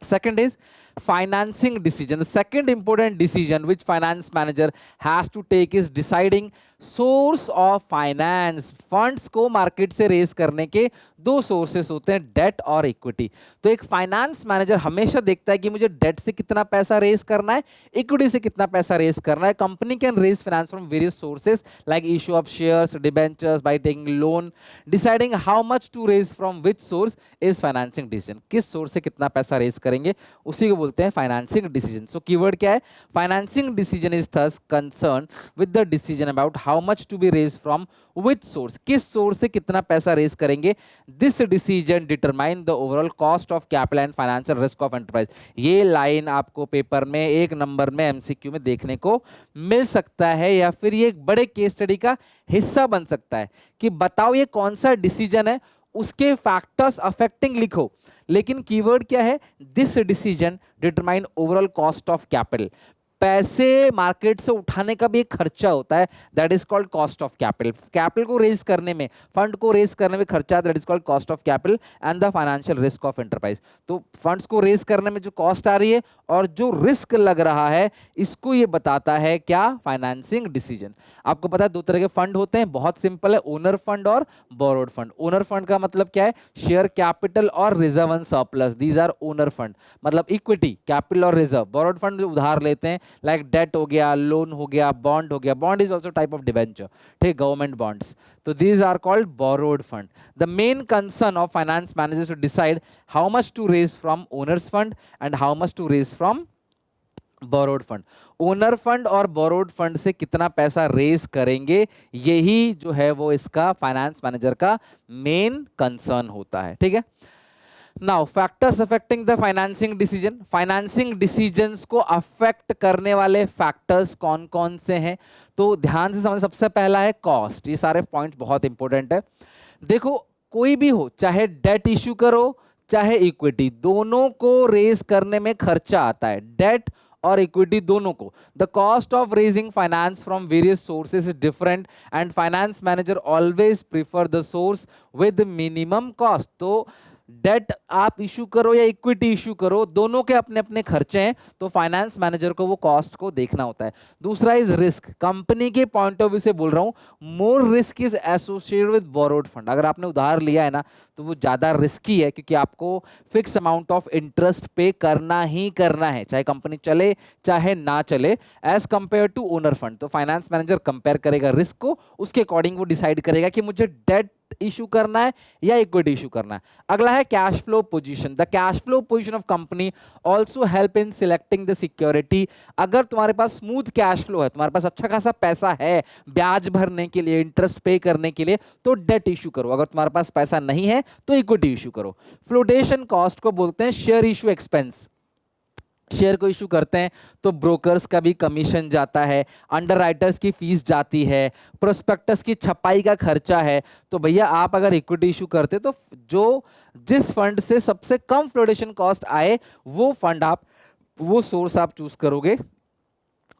[SPEAKER 1] Second is financing decision. The second important decision which finance manager has to take is deciding source of finance. Funds को मार्केट से रेज करने के 2 सोर्सेस होते हैं, डेट और इक्विटी। तो एक फाइनेंस मैनेजर हमेशा देखता है कि मुझे डेट से कितना पैसा रेज करना है, इक्विटी से कितना पैसा रेज करना है। Company can raise finance from various sources like issue of shares, debentures, by taking loan. Deciding how much to raise from which source is financing decision. किस सोर्स से कितना पैसा रेज करेंगे उसी को बोलते हैं फाइनेंसिंग डिसीजन। सो कीवर्ड क्या है? Financing decision is thus concern with the decision about how much to be raise from which source. किस सोर्स से कितना पैसा रेज करेंगे। This decision determine the overall cost of capital and financial risk of enterprise. ये line आपको paper में 1 number में MCQ में देखने को मिल सकता है, या फिर ये एक बड़े केस स्टडी का हिस्सा बन सकता है कि बताओ ये कौन सा डिसीजन है, उसके फैक्टर्स अफेक्टिंग लिखो। लेकिन कीवर्ड क्या है? This decision determine overall cost of capital. पैसे मार्केट से उठाने का भी एक खर्चा होता है, that is called cost of capital. Capital को रेज करने में, फंड को रेज करने में खर्चा, that is called cost of capital and the financial risk of enterprise. तो फंड्स को रेज करने में जो कॉस्ट आ रही है और जो रिस्क लग रहा है, इसको ये बताता है क्या? Financing decision. आपको पता है 2 तरह के फंड होते हैं, बहुत सिंपल है, ओनर फंड और बोरोड फंड। ओनर फंड का मतलब क्या है? शेयर कैपिटल और reserve and surplus, these are owner fund, मतलब इक्विटी, कैपिटल और रिजर्व। बोरोड फंड उधार लेते हैं, लाइक डेट हो गया, लोन हो गया, बॉन्ड हो गया। Bond is also type of debenture, ठीक, गवर्नमेंट बॉन्ड्स। तो these are called borrowed fund. The main concern of finance managers to decide how much to raise from owners fund and how much to raise from borrowed fund. Owner fund और borrowed fund से कितना पैसा raise करेंगे, यही जो है वो इसका फाइनेंस मैनेजर का मेन कंसर्न होता है, ठीक है। Now factors affecting the financing decision. Financing decisions को अफेक्ट करने वाले फैक्टर्स कौन कौन से हैं? तो ध्यान से समझ, सबसे पहला है कॉस्ट। ये सारे पॉइंट्स बहुत इंपॉर्टेंट है। देखो कोई भी हो, चाहे डेट इश्यू करो चाहे इक्विटी, दोनों को रेज करने में खर्चा आता है, डेट और इक्विटी दोनों को। The cost of raising finance from various sources is different and finance manager always prefer the source with minimum cost. तो डेट आप इशू करो या इक्विटी इशू करो, दोनों के अपने अपने खर्चे हैं, तो फाइनेंस मैनेजर को वो कॉस्ट को देखना होता है। दूसरा इज रिस्क। कंपनी के पॉइंट ऑफ व्यू से बोल रहा हूं, मोर risk is associated with borrowed fund. अगर आपने उधार लिया है ना, तो वो ज्यादा रिस्की है, क्योंकि आपको फिक्स अमाउंट ऑफ इंटरेस्ट पे करना ही करना है, चाहे कंपनी चले चाहे ना चले, as compare to owner fund. तो फाइनेंस मैनेजर कंपेयर करेगा रिस्क को, उसके अकॉर्डिंग वो डिसाइड करेगा कि मुझे डेट इशू करना है या इक्विटी इशू करना है। अगला है cash flow position. The cash flow position of company also help in selecting the security. अगर तुम्हारे पास स्मूथ कैश फ्लो है, तुम्हारे पास अच्छा खासा पैसा है ब्याज भरने के लिए, इंटरेस्ट पे करने के लिए, तो डेट इशू करो। अगर तुम्हारे पास पैसा नहीं है तो इक्विटी इशू करो। फ्लोटेशन कॉस्ट को बोलते हैं शेयर इशू एक्सपेंस। शेयर को इशू करते हैं तो ब्रोकर्स का भी कमीशन जाता है, अंडरराइटर्स की फीस जाती है, प्रोस्पेक्टस की छपाई का खर्चा है। तो भैया आप अगर इक्विटी इशू करते तो जो जिस फंड से सबसे कम फ्लोटेशन कॉस्ट आए वो फंड आप, वो सोर्स आप चूज करोगे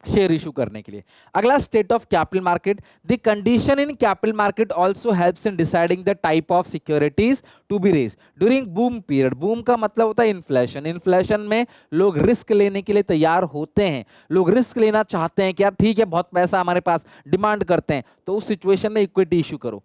[SPEAKER 1] शेयर इशू करने के लिए। अगला state of capital market. The condition in capital market also helps in deciding the type of securities to be raise during boom period. Boom का मतलब होता है इन्फ्लेशन। इन्फ्लेशन में लोग रिस्क लेने के लिए तैयार होते हैं, लोग रिस्क लेना चाहते हैं कि यार ठीक है बहुत पैसा हमारे पास, डिमांड करते हैं, तो उस सिचुएशन में इक्विटी इशू करो।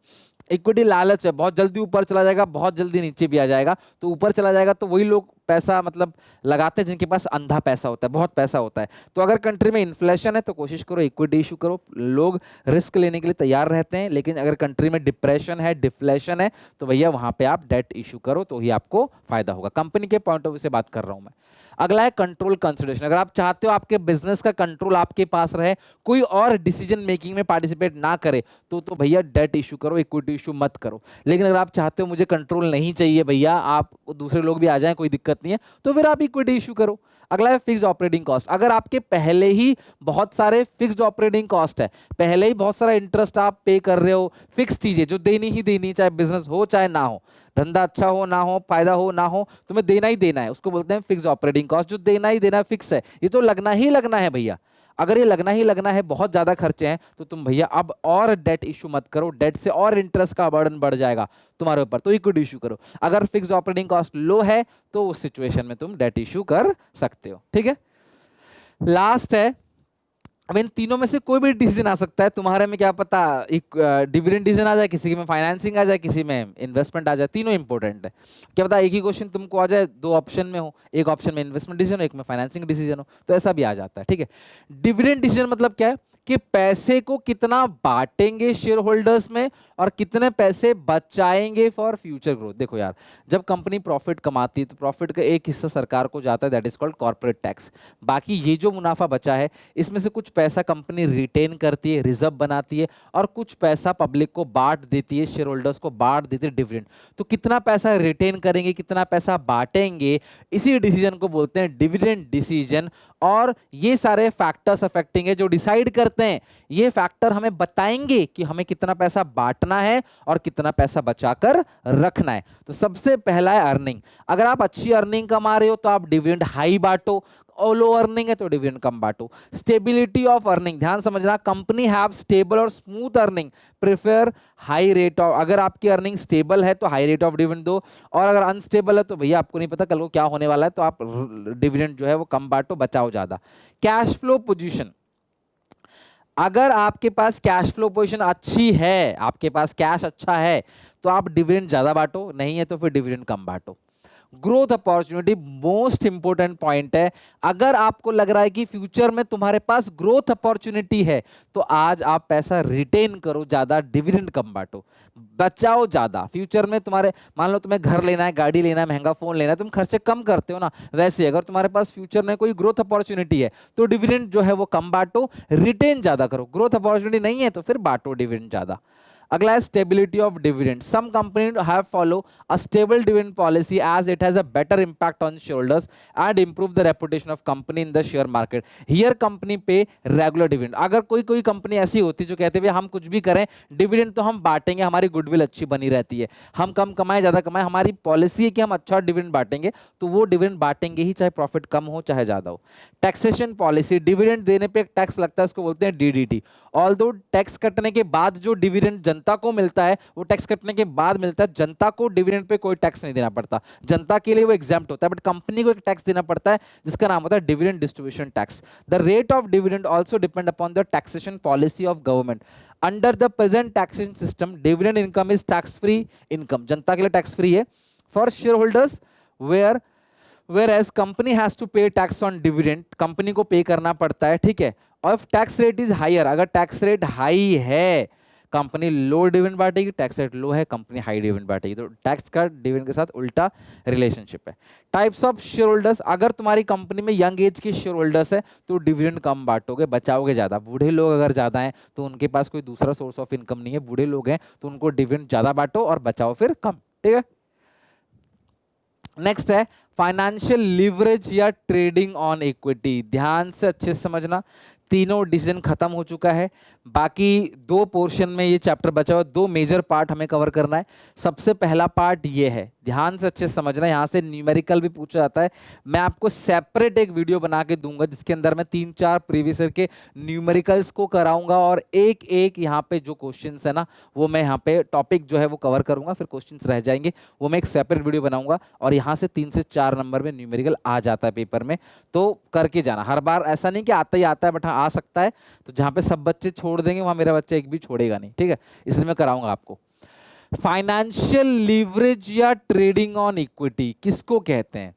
[SPEAKER 1] इक्विटी लालच है, बहुत जल्दी ऊपर चला जाएगा, बहुत जल्दी नीचे भी आ जाएगा। तो ऊपर चला जाएगा तो वही लोग पैसा मतलब लगाते हैं जिनके पास अंधा पैसा होता है, बहुत पैसा होता है। तो अगर कंट्री में इन्फ्लेशन है तो कोशिश करो इक्विटी इशू करो, लोग रिस्क लेने के लिए तैयार रहते हैं। लेकिन अगर कंट्री में डिप्रेशन है, डिफ्लेशन है, तो भैया वहां पे आप डेट इशू करो, तो ही आपको फायदा होगा। कंपनी के पॉइंट ऑफ व्यू से बात कर रहा हूं मैं। अगला है कंट्रोल कंसिडरेशन। अगर आप चाहते हो आपके बिजनेस का कंट्रोल आपके पास रहे, कोई और डिसीजन मेकिंग में पार्टिसिपेट ना करे, तो भैया डेट इशू करो, इक्विटी इशू मत करो। लेकिन अगर आप चाहते हो मुझे कंट्रोल नहीं चाहिए भैया, आप दूसरे लोग भी आ जाएं कोई दिक्कत नहीं है, तो फिर आप इक्विटी इशू करो। अगला है फिक्स्ड ऑपरेटिंग कॉस्ट। अगर आपके पहले ही बहुत सारे फिक्स्ड ऑपरेटिंग कॉस्ट है, पहले ही बहुत सारा इंटरेस्ट आप पे कर रहे हो, फिक्स चीजें जो देनी ही देनी, चाहे बिजनेस हो चाहे ना हो, धंधा अच्छा हो ना हो, फायदा हो ना हो, तुम्हें देना ही देना है, उसको बोलते हैं फिक्स्ड ऑपरेटिंग कॉस्ट। जो देना ही देना फिक्स है, ये तो लगना ही लगना है भैया। अगर ये लगना ही लगना है, बहुत ज्यादा खर्चे हैं, तो तुम भैया अब और डेट इशू मत करो, डेट से और इंटरेस्ट का बर्डन बढ़ जाएगा तुम्हारे ऊपर, तो इक्विटी इशू करो। अगर फिक्स ऑपरेटिंग कॉस्ट लो है तो उस सिचुएशन में तुम डेट इशू कर सकते हो, ठीक है। लास्ट है, अब इन तीनों में से कोई भी डिसीजन आ सकता है तुम्हारे में, क्या पता एक डिविडेंड डिसीजन आ जाए, किसी में फाइनेंसिंग आ जाए, किसी में इन्वेस्टमेंट आ जाए, तीनों इंपॉर्टेंट है। क्या पता एक ही क्वेश्चन तुमको आ जाए, दो ऑप्शन में हो, एक ऑप्शन में इन्वेस्टमेंट डिसीजन हो, एक में फाइनेंसिंग डिसीजन हो, तो ऐसा भी आ जाता है, ठीक है। डिविडेंड डिसीजन मतलब क्या है कि पैसे को कितना बांटेंगे शेयर होल्डर्स में और कितने पैसे बचाएंगे फॉर फ्यूचर ग्रोथ। देखो यार, जब कंपनी प्रॉफिट कमाती है तो प्रॉफिट का एक हिस्सा सरकार को जाता है, that is called corporate tax. बाकी ये जो मुनाफा बचा है, इसमें से कुछ पैसा कंपनी रिटेन करती है, रिजर्व बनाती है, और कुछ पैसा पब्लिक को बांट देती है, शेयर होल्डर्स को बांट देती है डिविडेंड। तो कितना पैसा रिटेन करेंगे, कितना पैसा बांटेंगे, इसी डिसीजन को बोलते हैं डिविडेंड डिसीजन। और ये सारे फैक्टर्स अफेक्टिंग है जो डिसाइड करते हैं, ये फैक्टर हमें बताएंगे कि हमें कितना पैसा बांटना है और कितना पैसा बचाकर रखना है। तो सबसे पहला है अर्निंग। अगर आप अच्छी अर्निंग कमा रहे हो तो आप डिविडेंड हाई बांटो, और लो अर्निंग है तो डिविडेंड कम बांटो। स्टेबिलिटी ऑफ अर्निंग, ध्यान समझना, कंपनी हैव स्टेबल और smooth earning, prefer high rate of. अगर आपकी अर्निंग स्टेबल है तो हाई रेट ऑफ डिविडेंड दो, और अगर अनस्टेबल है तो भैया आपको नहीं पता कल को क्या होने वाला है, तो आप डिविडेंड जो है वो कम बांटो, बचाओ ज्यादा। कैश फ्लो पोजीशन, अगर आपके पास कैश फ्लो पोजीशन अच्छी है, आपके पास कैश अच्छा है, तो आप डिविडेंड ज्यादा बांटो, नहीं है तो फिर डिविडेंड कम बांटो। Growth opportunity most important point है। अगर आपको लग रहा है कि फ्यूचर में तुम्हारे पास ग्रोथ अपॉर्चुनिटी है, तो आज आप पैसा रिटेन करो ज्यादा, डिविडेंड कम बांटो, बचाओ ज्यादा। फ्यूचर में तुम्हारे, मान लो तुम्हें घर लेना है, गाड़ी लेना है, महंगा फोन लेना है, तुम खर्चे कम करते हो ना, वैसे अगर तुम्हारे पास फ्यूचर में कोई ग्रोथ अपॉर्चुनिटी है तो डिविडेंड जो है वो कम बांटो, रिटेन ज्यादा करो। ग्रोथ अपॉर्चुनिटी नहीं है तो फिर बांटो डिविडेंड ज्यादा। अगला है stability of dividend. Some company have follow a stable dividend policy as it has a better impact on shareholders and improve the reputation of company in the share market. Here company pay regular dividend. अगर कोई कोई company ऐसी होती जो कहते हैं हम कुछ भी करें, डिविडेंड तो हम बांटेंगे, हमारी गुडविल अच्छी बनी रहती है, हम कम कमाए ज्यादा कमाए, हमारी पॉलिसी है कि हम अच्छा डिविडेंड बांटेंगे, तो वो डिविडेंड बांटेंगे ही, चाहे प्रॉफिट कम हो चाहे ज्यादा हो। टैक्सेशन पॉलिसी, डिविडेंड देने पे एक टैक्स लगता है, उसको बोलते हैं डीडीटी। ऑल्दो टैक्स कटने के बाद जो डिविडेंड जनता को मिलता है वो टैक्स कटने के बाद मिलता है, जनता को डिविडेंड पे कोई टैक्स नहीं देना पड़ता, जनता के लिए वो एग्जाम्प्ट होता है, बट कंपनी को एक टैक्स देना पड़ता है जिसका नाम होता है dividend distribution tax. The rate of dividend also depend upon the taxation policy of government. Under the present taxation system dividend income is tax free income, जनता के लिए टैक्स फ्री है। For share holders where whereas company has to pay tax on dividend, company को pay करना पड़ता है, ठीक है। और टैक्स रेट इज हायर, अगर टैक्स रेट हाई है company low dividend बांटेगी, tax rate लो है कंपनी हाई डिविडेंड बांटेगी। तो टैक्स का डिविडेंड के साथ उल्टा रिलेशनशिप है। टाइप्स ऑफ शेयर होल्डर्स, अगर तुम्हारी कंपनी में यंग एज के शेयर होल्डर्स है तो डिविडेंड कम बांटोगे, बचाओगे ज्यादा। बूढ़े लोग अगर ज्यादा हैं तो उनके पास कोई दूसरा सोर्स ऑफ इनकम नहीं है, बूढ़े लोग हैं तो उनको डिविडेंड ज्यादा बांटो और बचाओ फिर कम, ठीक है। नेक्स्ट है फाइनेंशियल लीवरेज या ट्रेडिंग ऑन इक्विटी। ध्यान से अच्छे से समझना, तीनों डिसीजन खत्म हो चुका है, बाकी दो पोर्शन में ये चैप्टर बचा हुआ, दो मेजर पार्ट हमें कवर करना है। सबसे पहला पार्ट ये है, ध्यान से अच्छे से समझना, यहाँ से न्यूमेरिकल भी पूछा जाता है। मैं आपको सेपरेट एक वीडियो बना के दूंगा जिसके अंदर मैं 3-4 प्रीवियस ईयर के न्यूमेरिकल्स को कराऊंगा और एक एक यहाँ पे जो क्वेश्चंस है ना वो मैं यहाँ पे टॉपिक जो है वो कवर करूंगा, फिर क्वेश्चंस रह जाएंगे, वो मैं एक सेपरेट वीडियो बनाऊंगा। और यहाँ से 3 से 4 नंबर में न्यूमेरिकल आ जाता है पेपर में, तो करके जाना। हर बार ऐसा नहीं कि आता ही आता है, बट हाँ आ सकता है, तो जहाँ पे सब बच्चे छोड़ देंगे वहाँ मेरा बच्चा एक भी छोड़ेगा नहीं, ठीक है, इसलिए मैं कराऊंगा आपको। फाइनेंशियल लीवरेज या ट्रेडिंग ऑन इक्विटी किसको कहते हैं?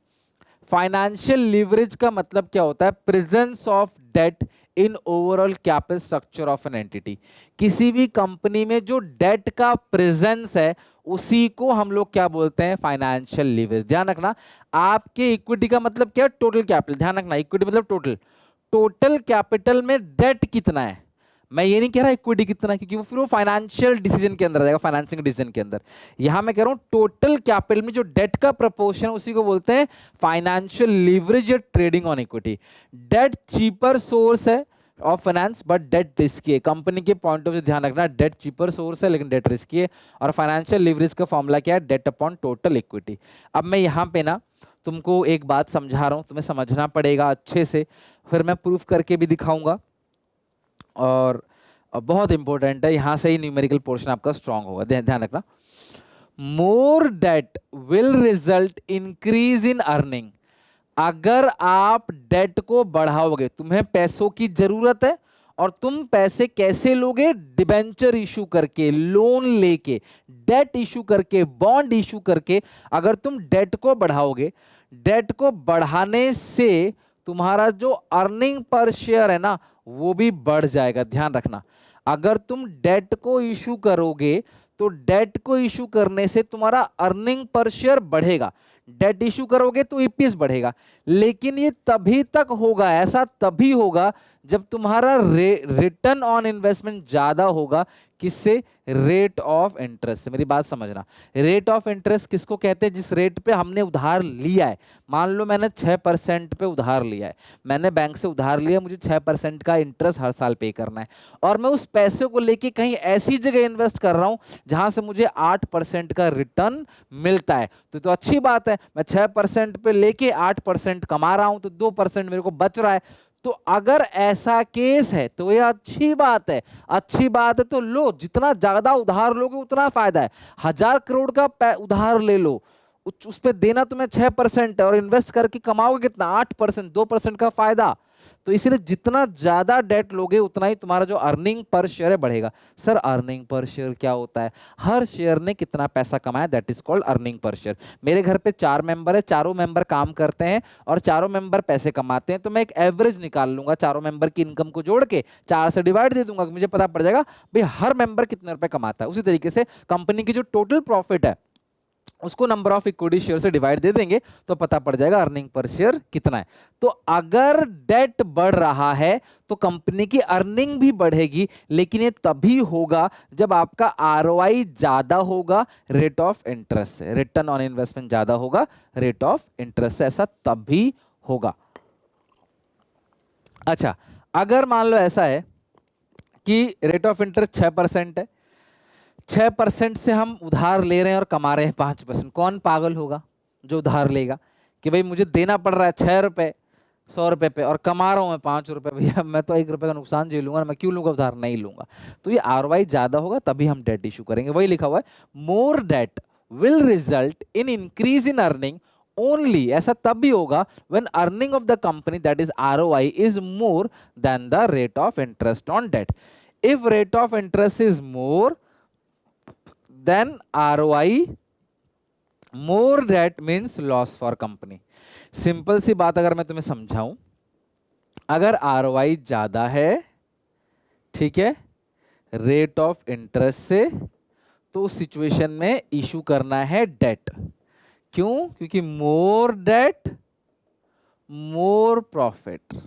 [SPEAKER 1] फाइनेंशियल लीवरेज का मतलब क्या होता है? Presence of debt in overall capital structure of an entity. किसी भी कंपनी में जो डेट का प्रेजेंस है उसी को हम लोग क्या बोलते हैं? Financial leverage. ध्यान रखना, आपके इक्विटी का मतलब क्या? Total capital. ध्यान रखना, इक्विटी मतलब टोटल, टोटल कैपिटल में डेट कितना है। मैं ये नहीं कह रहा इक्विटी कितना, क्योंकि वो फिर वो फाइनेंशियल डिसीजन के अंदर आ जाएगा, फाइनेंसिंग डिसीजन के अंदर। यहां मैं कह रहा हूं टोटल कैपिटल में जो डेट का प्रपोर्शन उसी को बोलते हैं फाइनेंशियल लीवरेज या trading on equity. Debt cheaper source है of finance but debt risky है। कंपनी के पॉइंट ऑफ व्यू ध्यान रखना, डेट चीपर सोर्स है लेकिन डेट रिस्की है। और फाइनेंशियल लीवरेज का फॉर्मूला क्या है, डेट अपॉन टोटल इक्विटी। अब मैं यहां पे ना तुमको एक बात समझा रहा हूं, तुम्हें समझना पड़ेगा अच्छे से, फिर मैं प्रूफ करके भी दिखाऊंगा। और बहुत इंपॉर्टेंट है, यहां से ही न्यूमेरिकल पोर्शन आपका स्ट्रांग होगा, ध्यान रखना। More debt will result increase in earning. अगर आप डेट को बढ़ाओगे, तुम्हें पैसों की जरूरत है, और तुम पैसे कैसे लोगे, डिबेंचर इशू करके, लोन लेके, डेट इशू करके, बॉन्ड इशू करके। अगर तुम डेट को बढ़ाओगे, डेट को बढ़ाने से तुम्हारा जो अर्निंग पर शेयर है ना वो भी बढ़ जाएगा, ध्यान रखना। अगर तुम डेट को इशू करोगे तो डेट को इशू करने से तुम्हारा अर्निंग पर शेयर बढ़ेगा, डेट इशू करोगे तो ईपीएस बढ़ेगा। लेकिन ये तभी तक होगा, ऐसा तभी होगा जब तुम्हारा रिटर्न ऑन इन्वेस्टमेंट ज्यादा होगा। किससे, रेट ऑफ इंटरेस्ट से। मेरी बात समझना, रेट ऑफ इंटरेस्ट किसको कहते हैं, जिस रेट पे हमने उधार लिया है। मान लो मैंने 6% पे उधार लिया है, मैंने बैंक से उधार लिया, मुझे 6% का इंटरेस्ट हर साल पे करना है, और मैं उस पैसे को लेके कहीं ऐसी जगह इन्वेस्ट कर रहा हूं जहां से मुझे 8% का रिटर्न मिलता है। तो अच्छी बात है, मैं 6% पे लेके 8% कमा रहा हूं, तो 2% मेरे को बच रहा है। तो अगर ऐसा केस है तो ये अच्छी बात है, अच्छी बात है। तो लो, जितना ज्यादा उधार लोगे उतना फायदा है। 1000 करोड़ का उधार ले लो, उस पे देना तुम्हें 6% है, और इन्वेस्ट करके कमाओगे कितना, 8%, 2% का फायदा। तो इसलिए जितना ज्यादा डेट लोगे उतना ही तुम्हारा जो अर्निंग पर शेयर है बढ़ेगा। सर अर्निंग पर शेयर क्या होता है, हर शेयर ने कितना पैसा कमाया, that is called earning per share. मेरे घर पे 4 मेंबर है, चारों मेंबर काम करते हैं और चारों मेंबर पैसे कमाते हैं, तो मैं एक एवरेज निकाल लूंगा, चारों मेंबर की इनकम को जोड़ के 4 से डिवाइड दे दूंगा, मुझे पता पड़ जाएगा भाई हर मेंबर कितने रुपए कमाता है। उसी तरीके से कंपनी की जो टोटल प्रॉफिट है उसको नंबर ऑफ इक्विटी शेयर से डिवाइड दे देंगे तो पता पड़ जाएगा अर्निंग पर शेयर कितना है। तो अगर डेट बढ़ रहा है तो कंपनी की अर्निंग भी बढ़ेगी, लेकिन ये तभी होगा जब आपका आरओआई ज्यादा होगा रेट ऑफ इंटरेस्ट से, रिटर्न ऑन इन्वेस्टमेंट ज्यादा होगा रेट ऑफ इंटरेस्ट से, ऐसा तभी होगा। अच्छा, अगर मान लो ऐसा है कि रेट ऑफ इंटरेस्ट 6% है, 6% से हम उधार ले रहे हैं और कमा रहे हैं 5%, कौन पागल होगा जो उधार लेगा कि भाई मुझे देना पड़ रहा है 6 रुपए 100 रुपए पे और कमा रहा हूं मैं 5 रुपए, भैया मैं तो 1 रुपए का नुकसान झेलूंगा, मैं क्यों लूंगा उधार, नहीं लूंगा। तो ये आरओआई ज्यादा होगा तभी हम डेट इशू करेंगे, वही लिखा हुआ है more debt will result in increase in earning only, ऐसा तब भी होगा when earning of the company that is ROI is more than the rate of interest on debt. If rate of interest is more then ROI more debt means loss for company। Simple सी बात अगर मैं तुम्हें समझाऊं, अगर ROI ज्यादा है, ठीक है, रेट ऑफ इंटरेस्ट से, तो उस सिचुएशन में इशू करना है डेट। क्यों, क्योंकि मोर डेट मोर प्रॉफिट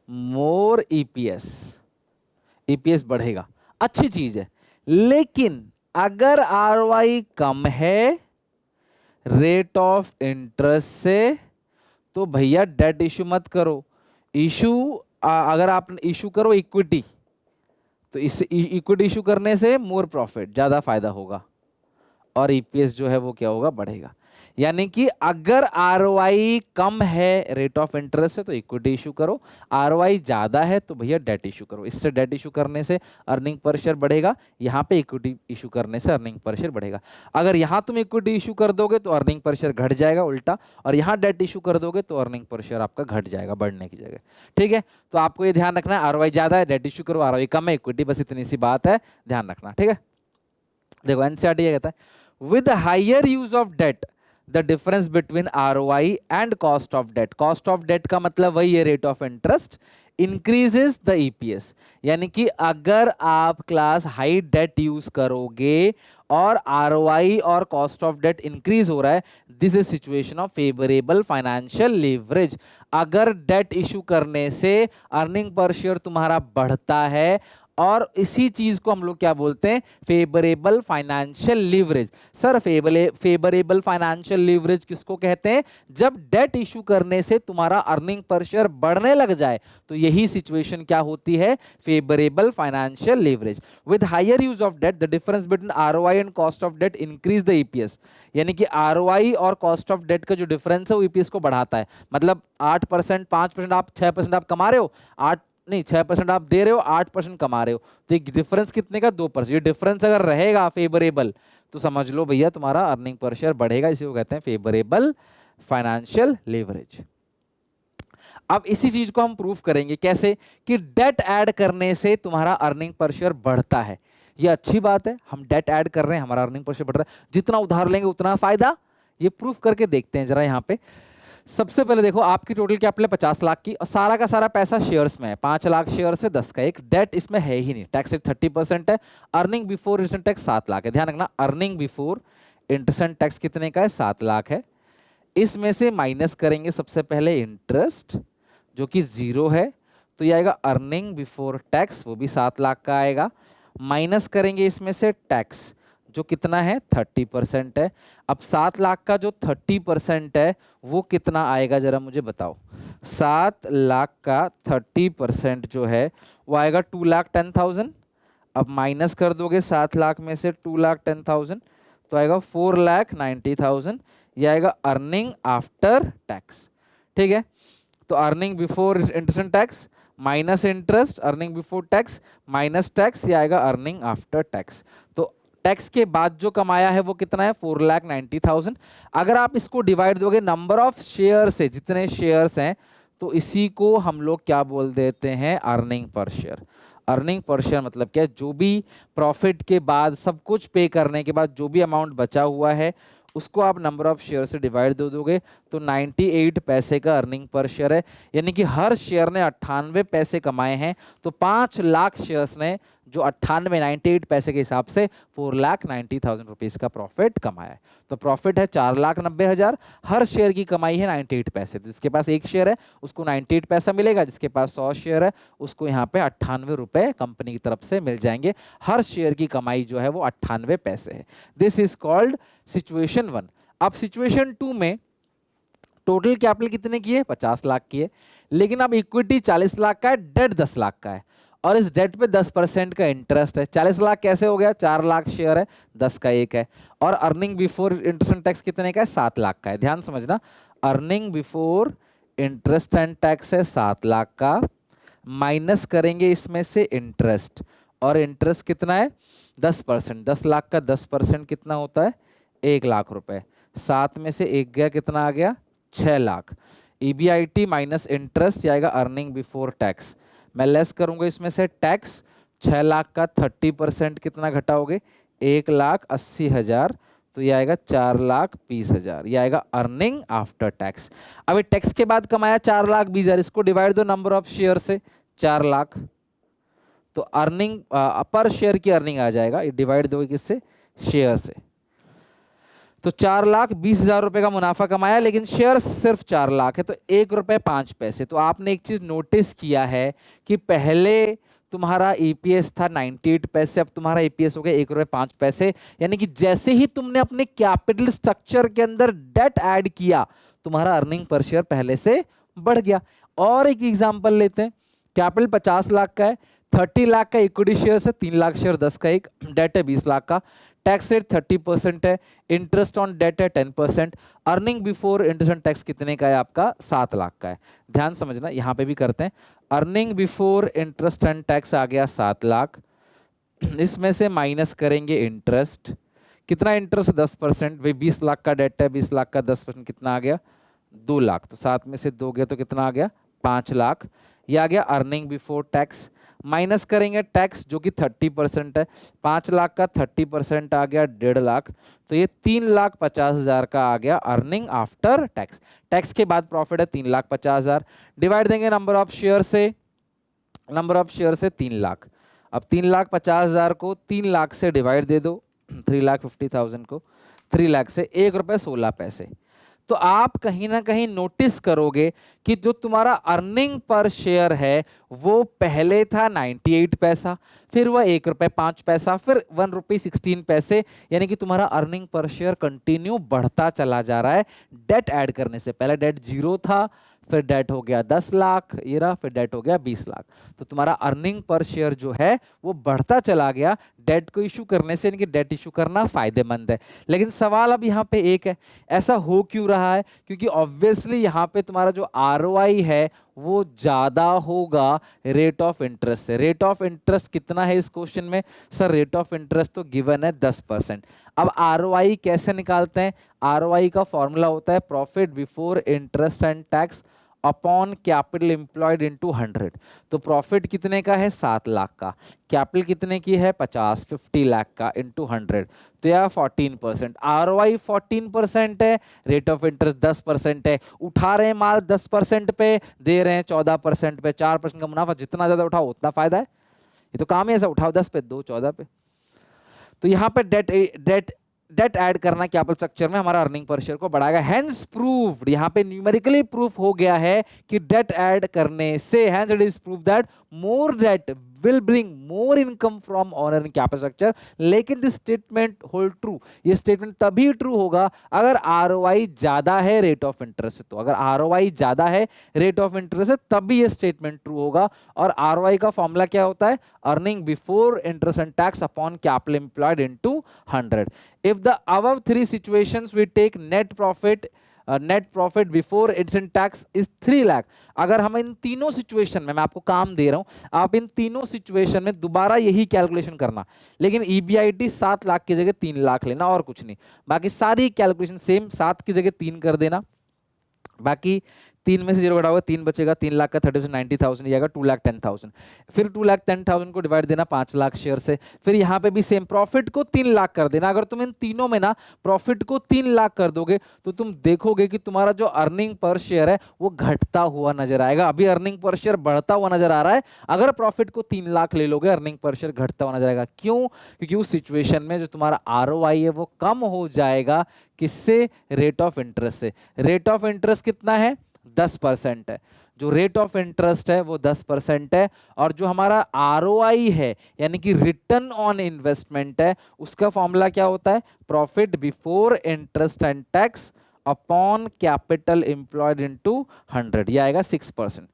[SPEAKER 1] मोर ईपीएस, ईपीएस बढ़ेगा, अच्छी चीज है। लेकिन अगर आरओआई कम है रेट ऑफ इंटरेस्ट से, तो भैया डेट इशू मत करो। इशू अगर आप इशू करो इक्विटी, तो इससे इक्विटी इशू करने से मोर प्रॉफिट, ज्यादा फायदा होगा, और ईपीएस जो है वो क्या होगा, बढ़ेगा। यानी कि अगर आरओआई कम है रेट ऑफ इंटरेस्ट से तो इक्विटी इशू करो, आरओआई ज्यादा है तो भैया डेट इशू करो। इससे डेट इशू करने से अर्निंग पर शेयर बढ़ेगा, यहाँ पे इक्विटी इशू करने से अर्निंग पर शेयर बढ़ेगा। अगर यहाँ तुम इक्विटी इशू कर दोगे तो अर्निंग पर शेयर घट जाएगा उल्टा, और यहाँ डेट इशू कर दोगे तो अर्निंग पर शेयर आपका घट जाएगा बढ़ने की जगह। ठीक है, तो आपको ये ध्यान रखना है, आरओआई ज्यादा है डेट इशू करो, आरओआई कम है इक्विटी, बस इतनी सी बात है, ध्यान रखना। ठीक है, देखो एनसीईआरटी ये कहता है with higher use of debt the difference between ROI and cost of debt. Cost of debt का मतलब वही है rate of interest, increases the EPS. यानी कि अगर आप क्लास हाई डेट यूज करोगे और आरओआई और कॉस्ट ऑफ डेट इंक्रीज हो रहा है, this is situation of favourable financial leverage. अगर डेट इशू करने से अर्निंग पर शेयर तुम्हारा बढ़ता है, और इसी चीज को हम लोग क्या बोलते हैं, favourable financial leverage. Sir favourable financial leverage किसको कहते हैं, जब डेट इशू करने से तुम्हारा अर्निंग पर शेयर बढ़ने लग जाए, तो यही सिचुएशन क्या होती है, favourable financial leverage. With higher use of debt the difference between ROI and cost of debt increase the EPS. यानी कि आरओआई और कॉस्ट ऑफ डेट का जो डिफरेंस है वो ईपीएस को बढ़ाता है। मतलब 8%, 5%, आप 6% आप कमा रहे हो, 6% आप दे रहे हो, 8% कमा रहे हो, तो एक डिफरेंस कितने का, 2%। ये डिफरेंस अगर रहेगा फेवरेबल, तो समझ लो भैया तुम्हारा अर्निंग पर शेयर बढ़ेगा। इसी को कहते हैं फेवरेबल फाइनेंशियल लीवरेज। अब इसी चीज को हम प्रूफ करेंगे कैसे, कि डेट ऐड करने से तुम्हारा अर्निंग पर शेयर बढ़ता है। ये अच्छी बात है, हम डेट ऐड कर रहे हैं, हमारा अर्निंग पर शेयर बढ़ रहा है, जितना उधार लेंगे उतना फायदा। ये प्रूफ करके देखते हैं जरा। यहाँ पे सबसे पहले देखो, आपकी टोटल कैपिटल 50 लाख की, और सारा का सारा पैसा शेयर्स में है, 5 लाख शेयर से 10 का एक, डेट इसमें है ही नहीं, टैक्स रेट 30% है, earning before interest tax 7 lakh है। ध्यान रखना, अर्निंग बिफोर इंटरेस्ट टैक्स कितने का है, 7 लाख है। इसमें से माइनस करेंगे सबसे पहले इंटरेस्ट जो कि 0 है, तो ये आएगा अर्निंग बिफोर टैक्स, वो भी 7 लाख का आएगा। माइनस करेंगे इसमें से टैक्स जो कितना है, 30% है। अब 7 लाख का जो 30% है वो कितना आएगा, जरा मुझे बताओ। 7 लाख का 30% जो है वो आएगा 2,10,000। अब माइनस कर दोगे 7 लाख में से 2,10,000, तो आएगा 4,90,000। ये आएगा अर्निंग आफ्टर टैक्स। ठीक है, तो earning before interest tax minus interest, earning before tax minus tax, ये आएगा अर्निंग आफ्टर टैक्स। तो टैक्स के बाद जो कमाया है वो कितना है, 4,90,000। अगर आप इसको डिवाइड दोगे नंबर ऑफ शेयर से, जितने शेयर्स हैं, तो इसी को हम लोग क्या बोल देते हैं, earning per share. Earning per share मतलब क्या, जो भी प्रॉफिट के बाद सब कुछ पे करने के बाद जो भी अमाउंट बचा हुआ है उसको आप नंबर ऑफ शेयर से डिवाइड दे दोगे, तो 98 पैसे का अर्निंग पर शेयर है। यानी कि हर शेयर ने 98 पैसे कमाए हैं, तो 5 लाख शेयर्स ने जो 98 पैसे के हिसाब से 4,90,000 रुपीज का प्रॉफिट कमाया है। तो प्रॉफिट है 4,90,000, हर शेयर की कमाई है 98 पैसे। तो जिसके पास एक शेयर है उसको 98 पैसा मिलेगा, जिसके पास 100 शेयर है उसको यहाँ पे 98 रुपए कंपनी की तरफ से मिल जाएंगे। हर शेयर की कमाई जो है वो 98 पैसे है। This is called situation 1। अब सिचुएशन 2 में टोटल कैपिटल कितने की है, 50 लाख की है, लेकिन अब इक्विटी 40 लाख का है, डेट 10 लाख का है, और इस डेट पे 10% का इंटरेस्ट है। 40 लाख कैसे हो गया, 4 लाख शेयर है, 10 का एक है, और अर्निंग बिफोर इंटरेस्ट टैक्स कितने का है, 7 लाख का है। ध्यान समझना, earning before interest and tax है 7 लाख का, माइनस करेंगे इसमें से इंटरेस्ट, और इंटरेस्ट कितना है, 10%। 10 लाख का 10% कितना होता है, 1 लाख रुपए। 7 में से 1 गया, कितना आ गया, 6 लाख। ईबीआईटी माइनस इंटरेस्ट आएगा अर्निंग बिफोर टैक्स। मैं लेस करूंगा इसमें से टैक्स, 6 लाख का 30% कितना घटाओगे, 1,80,000, तो ये आएगा 4,20,000। ये आएगा अर्निंग आफ्टर टैक्स। अब टैक्स के बाद कमाया 4,20,000, इसको डिवाइड दो नंबर ऑफ शेयर से, 4 लाख, तो अर्निंग पर शेयर की अर्निंग आ जाएगा, ये डिवाइड दोगे किससे, शेयर से। तो 4,20,000 रुपए का मुनाफा कमाया, लेकिन शेयर सिर्फ 4 लाख है, तो 1 रुपए 5 पैसे। तो आपने एक चीज नोटिस किया है कि पहले तुम्हारा ईपीएस था 98 पैसे, अब तुम्हारा ईपीएस हो गया 1 रुपए 5 पैसे। यानी कि जैसे ही तुमने अपने कैपिटल स्ट्रक्चर के अंदर डेट ऐड किया, तुम्हारा अर्निंग पर शेयर पहले से बढ़ गया। और एक एग्जांपल लेते हैं, कैपिटल 50 लाख का है, 30 लाख का इक्विटी शेयर है, 3 लाख शेयर 10 का एक, डेट है 20 लाख का, टैक्स रेट 30% है, इंटरेस्ट ऑन डेट है 10%, अर्निंग बिफोर इंटरेस्ट टैक्स कितने का है आपका, 7 लाख का है। ध्यान समझना, यहां पे भी करते हैं, earning before interest and tax आ गया 7 लाख, इसमें से माइनस करेंगे इंटरेस्ट, कितना इंटरेस्ट, 10%। भाई 20 लाख का डेट है, 20 लाख का 10% कितना आ गया, 2 लाख। तो 7 में से 2 गया तो कितना आ गया, 5 लाख। ये आ गया अर्निंग बिफोर टैक्स। माइनस करेंगे टैक्स जो कि 30% है, 5 लाख का 30% आ गया 1.5 लाख, तो ये 3,50,000 का आ गया अर्निंग आफ्टर टैक्स। टैक्स के बाद प्रॉफिट है 3,50,000, डिवाइड देंगे नंबर ऑफ शेयर से, नंबर ऑफ शेयर से 3 लाख। अब 3,50,000 को 3 लाख से डिवाइड दे दो, 3,50,000 को 3 लाख से 1 रुपये 16 पैसे। तो आप कहीं ना कहीं नोटिस करोगे कि जो तुम्हारा अर्निंग पर शेयर है वो पहले था 98 पैसा, फिर वह 1 रुपये 5 पैसा, फिर 1 रुपये 16 पैसे, यानी कि तुम्हारा अर्निंग पर शेयर कंटिन्यू बढ़ता चला जा रहा है। डेट ऐड करने से पहले डेट 0 था, फिर डेट हो गया 10 लाख, ये रहा, फिर डेट हो गया 20 लाख। तो तुम्हारा अर्निंग पर शेयर जो है वो बढ़ता चला गया डेट को इशू करने से, यानी कि डेट इशू करना फायदेमंद है। लेकिन सवाल अब यहाँ पे एक है, ऐसा हो क्यों रहा है? क्योंकि ऑब्वियसली यहाँ पे तुम्हारा जो आरओआई है वो ज्यादा होगा रेट ऑफ इंटरेस्ट से। रेट ऑफ इंटरेस्ट कितना है इस क्वेश्चन में? सर रेट ऑफ इंटरेस्ट तो गिवन है 10%। अब आरओआई कैसे निकालते हैं? आरओआई का फॉर्मूला होता है profit before interest and tax upon capital employed into 100। तो प्रॉफिट कितने का है? 7 लाख का, कैपिटल कितने की है? 50 लाख का इनटू 100, तो यह 14%। आरओआई 14% है, रेट ऑफ इंटरेस्ट 10% है। उठा रहे हैं माल 10% पे, दे रहे हैं 14% पे, 4% का मुनाफा। जितना ज्यादा उठाओ उतना फायदा है, ये तो काम है ऐसा, उठाओ 10 पे दो 14 पे। तो यहाँ पे डेट ऐड करना कैपिटल स्ट्रक्चर में हमारा अर्निंग पर शेयर को बढ़ाएगा। हेंस प्रूव्ड, यहाँ पे न्यूमेरिकली प्रूफ हो गया है कि डेट ऐड करने से, hence it is prove that more debt will bring more income from owner in capital structure। लेकिन दिस स्टेटमेंट होल्ड ट्रू, ये स्टेटमेंट तभी ट्रू होगा अगर आरओआई ज्यादा है रेट ऑफ इंटरेस्ट से। तो अगर आरओआई ज्यादा है रेट ऑफ इंटरेस्ट से तभी ये स्टेटमेंट ट्रू होगा। और आरओआई का फॉर्मूला क्या होता है? Earning before interest and tax upon capital employed into 100। If the above 3 situations we take net profit before interest and tax is 3 lakh. अगर हम इन तीनों सिचुएशन में, मैं आपको काम दे रहा हूं, आप इन तीनों सिचुएशन में दोबारा यही कैलकुलेशन करना, लेकिन ईबीआईटी 7 लाख की जगह 3 लाख लेना और कुछ नहीं। बाकी सारी कैलकुलेशन सेम, 7 की जगह 3 कर देना, बाकी 3 में से 0 घटाओगे 3 बचेगा, 3 लाख का 30% 90,000 जाएगा, 2,10,000। फिर 2,10,000 को डिवाइड देना 5 लाख शेयर से। फिर यहाँ पे भी सेम, प्रॉफिट को 3 लाख कर देना। अगर तुम इन तीनों में ना प्रॉफिट को 3 लाख कर दोगे तो तुम देखोगे कि तुम्हारा जो अर्निंग पर शेयर है वो घटता हुआ नजर आएगा। अभी अर्निंग पर शेयर बढ़ता हुआ नजर आ रहा है, अगर प्रॉफिट को 3 लाख ले लोगे अर्निंग पर शेयर घटता हुआ नजर आएगा। क्यों? क्योंकि उस सिचुएशन में जो तुम्हारा आरओआई है वो कम हो जाएगा। किससे? रेट ऑफ इंटरेस्ट से। रेट ऑफ इंटरेस्ट कितना है? 10% है। जो रेट ऑफ इंटरेस्ट है वो 10% है, और जो हमारा आरओआई है यानी कि रिटर्न ऑन इन्वेस्टमेंट है, उसका फॉर्मूला क्या होता है? Profit before interest and tax upon capital employed into 100, ये आएगा 6%।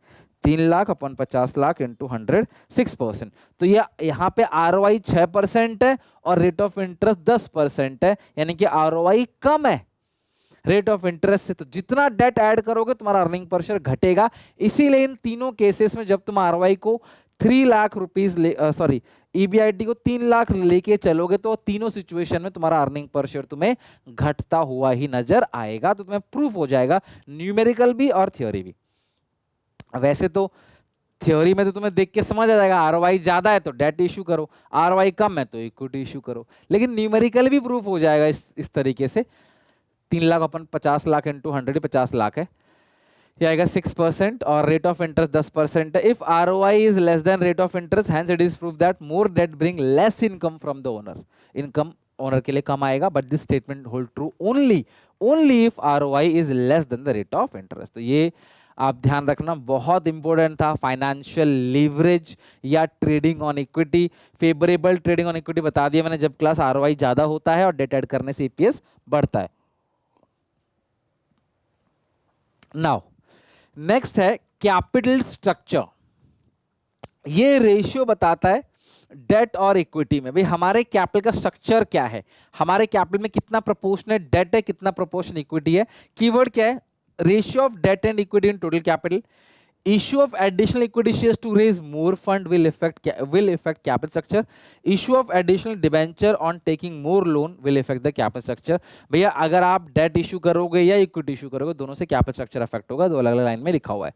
[SPEAKER 1] 3 लाख अपन 50 लाख इंटू 100, 6%। तो ये यहाँ पे आरओआई 6% है और रेट ऑफ इंटरेस्ट 10% है, यानी कि आरओआई कम है रेट ऑफ इंटरेस्ट से। तो जितना डेट ऐड करोगे तुम्हारा अर्निंग पर शेयर घटेगा। इसीलिए इन तीनों केसेस में जब तुम आरओआई को 3 लाख रुपीस ईबीआईटी को 3 लाख लेके चलोगे तो तीनों सिचुएशन में तुम्हारा अर्निंग पर शेयर तुम्हें घटता हुआ ही नजर आएगा। तो तुम्हें प्रूफ हो जाएगा, न्यूमेरिकल भी और थ्योरी भी। वैसे तो थ्योरी में तो तुम्हें देख के समझ आ जाएगा, आरओआई ज्यादा है तो डेट इशू करो, आरओआई कम है तो इक्विटी इशू करो। लेकिन न्यूमेरिकल भी प्रूफ हो जाएगा इस तरीके से। 3 लाख अपन 50 लाख इंटू 100, 50 लाख है, ये आएगा 6%, और रेट ऑफ इंटरेस्ट 10% है। If ROI is less than rate of interest, hence it is proof that more debt bring less income from the owner. Income owner के लिए कम आएगा, but this statement hold true only if ROI is less than the rate of interest. तो ये आप ध्यान रखना, बहुत इंपॉर्टेंट था। फाइनेंशियल लीवरेज या trading on equity, favourable trading on equity बता दिया मैंने, जब क्लास आरओआई ज्यादा होता है और डेट ऐड करने से ईपीएस बढ़ता है। नाउ नेक्स्ट है कैपिटल स्ट्रक्चर। ये रेशियो बताता है डेट और इक्विटी में, भाई हमारे कैपिटल का स्ट्रक्चर क्या है, हमारे कैपिटल में कितना प्रोपोर्शनेट डेट है, कितना प्रोपोर्शन इक्विटी है। कीवर्ड क्या है? Ratio of debt and equity in total capital. Issue of additional equity shares to raise more fund will affect capital structure. Issue of additional debenture on taking more loan will affect the capital structure. भैया अगर आप date issue करोगे या equity issue करोगे, दोनों से capital structure affect होगा, दो अलग अलग लाइन में लिखा हुआ है।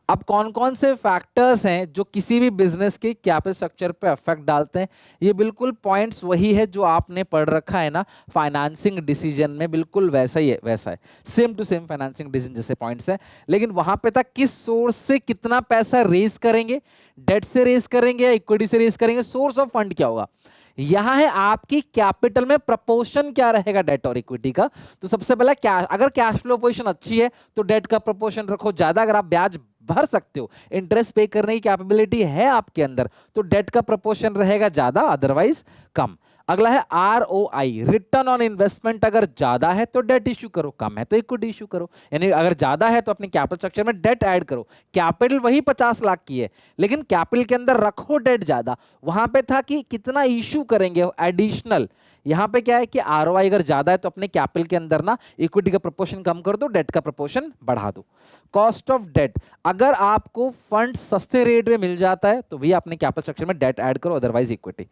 [SPEAKER 1] अब कौन कौन से फैक्टर्स हैं जो किसी भी बिजनेस के कैपिटल स्ट्रक्चर पे अफेक्ट डालते हैं? ये बिल्कुल पॉइंट्स वही है जो आपने पढ़ रखा है ना फाइनेंसिंग डिसीजन में, बिल्कुल वैसा ही है, वैसा है, same to same financing decision जैसे पॉइंट्स है। लेकिन वहां पे था किस सोर्स से कितना पैसा रेज करेंगे, डेट से रेज करेंगे या इक्विटी से रेज करेंगे, सोर्स ऑफ फंड क्या होगा। यहां है आपकी कैपिटल में प्रपोर्शन क्या रहेगा डेट और इक्विटी का। तो सबसे पहला क्या, अगर कैश फ्लो पोजीशन अच्छी है तो डेट का प्रपोर्शन रखो ज्यादा, अगर आप ब्याज भर सकते हो, इंटरेस्ट पे करने की कैपेबिलिटी है आपके अंदर, तो डेट का प्रपोर्शन रहेगा ज्यादा, अदरवाइज कम। अगला है ROI, रिटर्न ऑन इन्वेस्टमेंट, अगर ज्यादा है तो डेट इश्यू करो, कम है तो इक्विटी इश्यू करो। यानी अगर ज्यादा है तो अपने कैपिटल स्ट्रक्चर में डेट ऐड करो। कैपिटल वही 50 लाख की है, लेकिन कैपिटल के अंदर रखो डेट ज्यादा। वहां पे था कि कितना इश्यू करेंगे एडिशनल, यहां पे क्या है कि ROI अगर ज्यादा है तो अपने कैपिटल के अंदर ना इक्विटी का प्रोपोर्शन कम कर दो, डेट का प्रोपोर्शन बढ़ा दो। कॉस्ट ऑफ डेट, अगर आपको फंड सस्ते रेट में मिल जाता है तो भी अपने कैपिटल स्ट्रक्चर में डेट ऐड करो, अदरवाइज इक्विटी।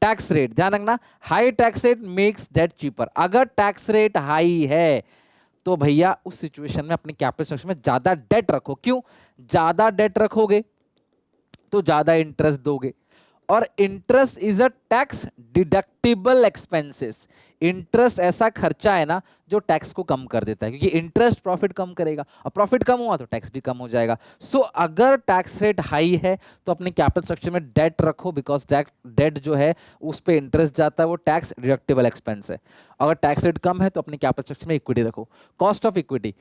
[SPEAKER 1] टैक्स रेट, ध्यान रखना, high tax rate makes debt cheaper. अगर टैक्स रेट हाई है तो भैया उस सिचुएशन में अपने कैपिटल स्ट्रक्चर में ज्यादा डेट रखो। क्यों? ज्यादा डेट रखोगे तो ज्यादा इंटरेस्ट दोगे, और interest is a tax deductible expenses. Interest ऐसा खर्चा है ना जो टैक्स को कम कर देता है, क्योंकि इंटरेस्ट प्रॉफिट कम करेगा, और प्रॉफिट कम हुआ तो टैक्स भी कम हो जाएगा। सो अगर टैक्स रेट हाई है तो अपने कैपिटल स्ट्रक्चर में डेट रखो, बिकॉज डेट जो है उस पे इंटरेस्ट जाता है, वो टैक्स डिडक्टिबल एक्सपेंस है। अगर टैक्स रेट कम है तो अपने कैपिटल स्ट्रक्चर में इक्विटी रखो। कॉस्ट ऑफ इक्विटी,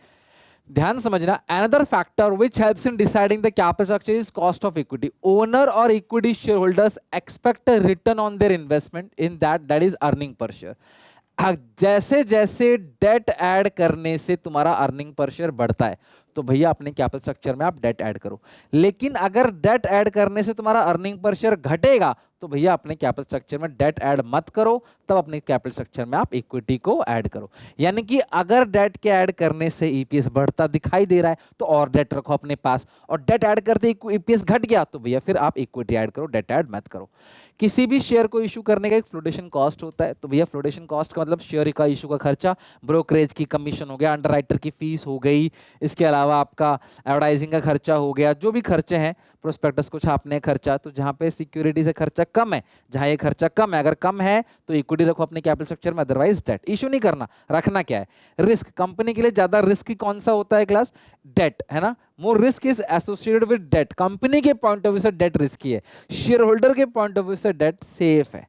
[SPEAKER 1] ध्यान समझना, another factor which helps in deciding the capital structure is cost of equity. Owner और equity share holders expect a return on their investment in that is earning per share. जैसे जैसे date add करने से तुम्हारा earning per share बढ़ता है तो भैया अपने कैपिटल स्ट्रक्चर में आप डेट ऐड करो। लेकिन अगर डेट ऐड करने से तुम्हारा अर्निंग पर शेयर घटेगा तो भैया अपने कैपिटल स्ट्रक्चर में डेट ऐड मत करो, तब अपने कैपिटल स्ट्रक्चर में आप इक्विटी को ऐड करो। यानी कि अगर डेट के ऐड करने से ईपीएस बढ़ता दिखाई दे रहा है तो और डेट रखो अपने पास, और डेट ऐड करते ईपीएस घट गया तो भैया फिर आप इक्विटी ऐड करो, डेट ऐड मत करो। किसी भी शेयर को इशू करने का एक फ्लोटेशन कॉस्ट होता है, तो भैया फ्लोटेशन कॉस्ट का मतलब शेयर का इशू का खर्चा, ब्रोकरेज की कमीशन हो गया, अंडरराइटर की फीस हो गई, इसके अलावा आपका एडवर्टाइजिंग का खर्चा हो गया, जो भी खर्चे हैं, प्रोस्पेक्टस को छापने का खर्चा। तो जहां पे सिक्योरिटी से खर्चा कम है, जहां ये खर्चा कम है, अगर कम है तो इक्विटी रखो अपने कैपिटल स्ट्रक्चर में, अदरवाइज डेट। इशू नहीं करना, रखना क्या है, रिस्क। कंपनी के लिए ज्यादा रिस्क कौन सा होता है क्लास? डेट, है ना। More risk is associated with debt. Company के पॉइंट ऑफ व्यू से डेट रिस्की है, शेयर होल्डर के पॉइंट ऑफ व्यू से डेट सेफ है।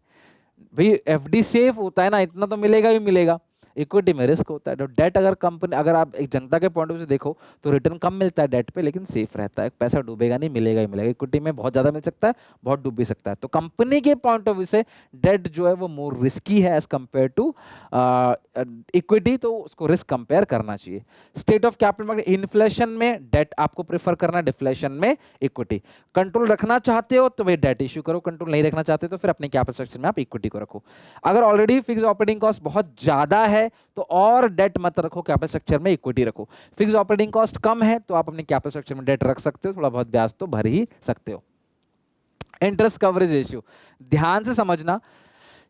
[SPEAKER 1] भाई एफडी सेफ होता है ना, इतना तो मिलेगा ही मिलेगा। इक्विटी में रिस्क होता है। तो डेट अगर कंपनी, अगर आप एक जनता के पॉइंट ऑफ व्यू से देखो तो रिटर्न कम मिलता है डेट पे, लेकिन सेफ रहता है, पैसा डूबेगा नहीं, मिलेगा ही मिलेगा। इक्विटी में बहुत ज्यादा मिल सकता है, बहुत डूब भी सकता है। तो कंपनी के पॉइंट ऑफ व्यू से डेट जो है वो मोर रिस्की है एज कंपेयर टू इक्विटी, तो उसको रिस्क कंपेयर करना चाहिए। State of capital market, inflation में डेट आपको प्रेफर करना, डिफ्लेशन में इक्विटी। कंट्रोल रखना चाहते हो तो भाई डेट इश्यू करो, कंट्रोल नहीं रखना चाहते तो फिर अपने कैपिटल स्ट्रक्चर में आप इक्विटी को रखो। अगर ऑलरेडी फिक्स ऑपरेटिंग कॉस्ट बहुत ज्यादा है तो और डेट मत रखो, कैपिटल स्ट्रक्चर में इक्विटी रखो। फिक्स ऑपरेटिंग कॉस्ट कम है तो आप अपने कैपिटल स्ट्रक्चर में डेट रख सकते हो, थोड़ा बहुत ब्याज तो भर ही सकते हो। इंटरेस्ट कवरेज रेशियो, ध्यान से समझना,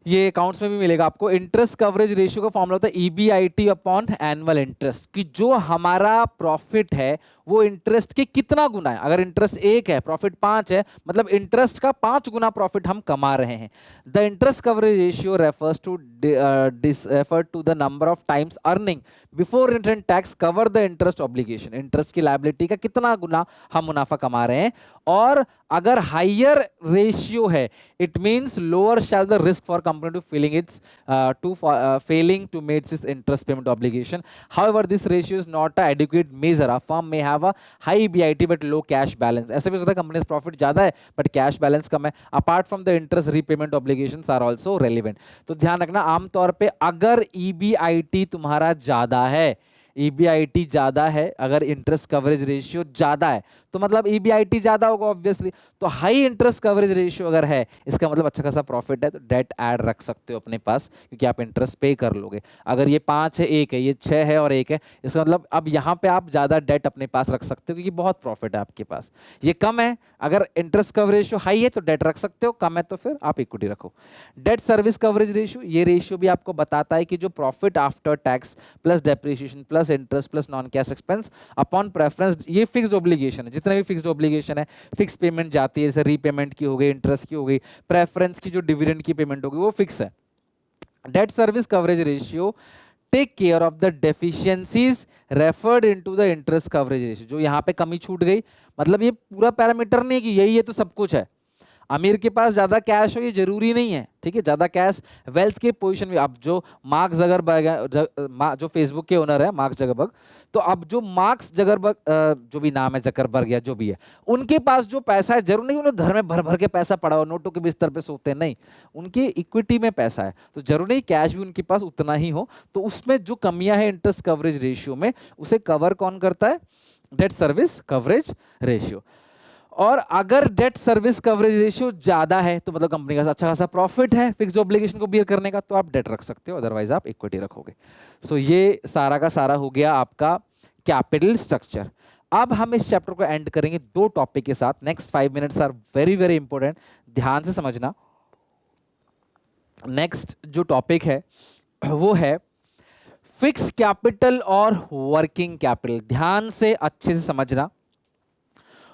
[SPEAKER 1] ये अकाउंट्स में भी मिलेगा आपको। इंटरेस्ट कवरेज रेशियो का फॉर्मूला होता है EBIT अपॉन एनुअल इंटरेस्ट, कि जो हमारा प्रॉफिट है वो इंटरेस्ट के कितना गुना है। अगर इंटरेस्ट 1 है, प्रॉफिट 5 है, मतलब इंटरेस्ट का 5 गुना प्रॉफिट हम कमा रहे हैं। The interest coverage ratio refers to the number of times earning before interest tax cover the interest obligation. Interest की लायबिलिटी का कितना गुना हम मुनाफा कमा रहे हैं, और अगर हाइयर रेशियो है it means lower shall the risk for company to failing to meet its interest payment obligation. However, this ratio is not an adequate measure. A firm may have a high EBIT but low cash balance. ऐसे भी होता है company profit ज्यादा है but cash balance कम है। Apart from the interest repayment obligations are also relevant. तो ध्यान रखना, आमतौर पे अगर EBIT तुम्हारा ज्यादा है, EBIT ज्यादा है, अगर इंटरेस्ट कवरेज रेशियो ज्यादा है तो मतलब EBIT ज्यादा होगा ऑब्वियसली। तो हाई इंटरेस्ट कवरेज रेशियो अगर है इसका मतलब अच्छा खासा प्रॉफिट है, तो डेट ऐड रख सकते हो अपने पास, क्योंकि आप इंटरेस्ट पे कर लोगे। अगर ये 5 है, 1 है, ये 6 है और 1 है, इसका मतलब अब यहाँ पे आप ज्यादा डेट अपने पास रख सकते हो क्योंकि बहुत प्रॉफिट है आपके पास। ये कम है, अगर इंटरेस्ट कवरेज रेशियो हाई है तो डेट रख सकते हो, कम है तो फिर आप इक्विटी रखो। डेट सर्विस कवरेज रेशियो, ये रेशियो भी आपको बताता है कि जो profit after tax plus depreciation plus interest plus non cash expense upon preference, ये फिक्स्ड ऑब्लिगेशन है। जितने भी फिक्स्ड ऑब्लिगेशन है, फिक्स पेमेंट जाती है, जैसे रीपेमेंट की हो गई, इंटरेस्ट की हो गई, प्रेफरेंस की जो डिविडेंड की पेमेंट होगी वो फिक्स है। Debt service coverage ratio take care of the deficiencies referred into the interest coverage ratio. जो यहाँ पे कमी छूट गई, मतलब ये पूरा पैरामीटर नहीं है कि यही है तो सब कुछ है। अमीर के पास ज्यादा कैश हो ये जरूरी नहीं है, ठीक है, ज्यादा कैश वेल्थ के पोजीशन में। अब जो मार्क जगरबर्ग है, जो फेसबुक के ओनर है मार्क जगरबर्ग, तो अब जो मार्क्स जगरबर्ग, जो भी नाम है जकरबर्ग या जो भी है, उनके पास जो पैसा है, जरूर नहीं उन्हें घर में भर भर के पैसा पड़ा हो, नोटों के बिस्तर पे सोते हैं, नहीं, उनकी इक्विटी में पैसा है, तो जरूर नहीं कैश भी उनके पास उतना ही हो। तो उसमें जो कमियां है इंटरेस्ट कवरेज रेशियो में, उसे कवर कौन करता है? Debt service coverage ratio. और अगर डेट सर्विस कवरेज रेशियो ज्यादा है तो मतलब कंपनी का अच्छा खासा प्रॉफिट है फिक्स्ड ऑब्लिगेशन को बियर करने का, तो आप डेट रख सकते हो, अदरवाइज आप इक्विटी रखोगे। सो ये सारा का सारा हो गया आपका कैपिटल स्ट्रक्चर। अब हम इस चैप्टर को एंड करेंगे दो टॉपिक के साथ। Next 5 minutes are very very important, ध्यान से समझना। नेक्स्ट जो टॉपिक है वो है फिक्स कैपिटल और वर्किंग कैपिटल। ध्यान से अच्छे से समझना।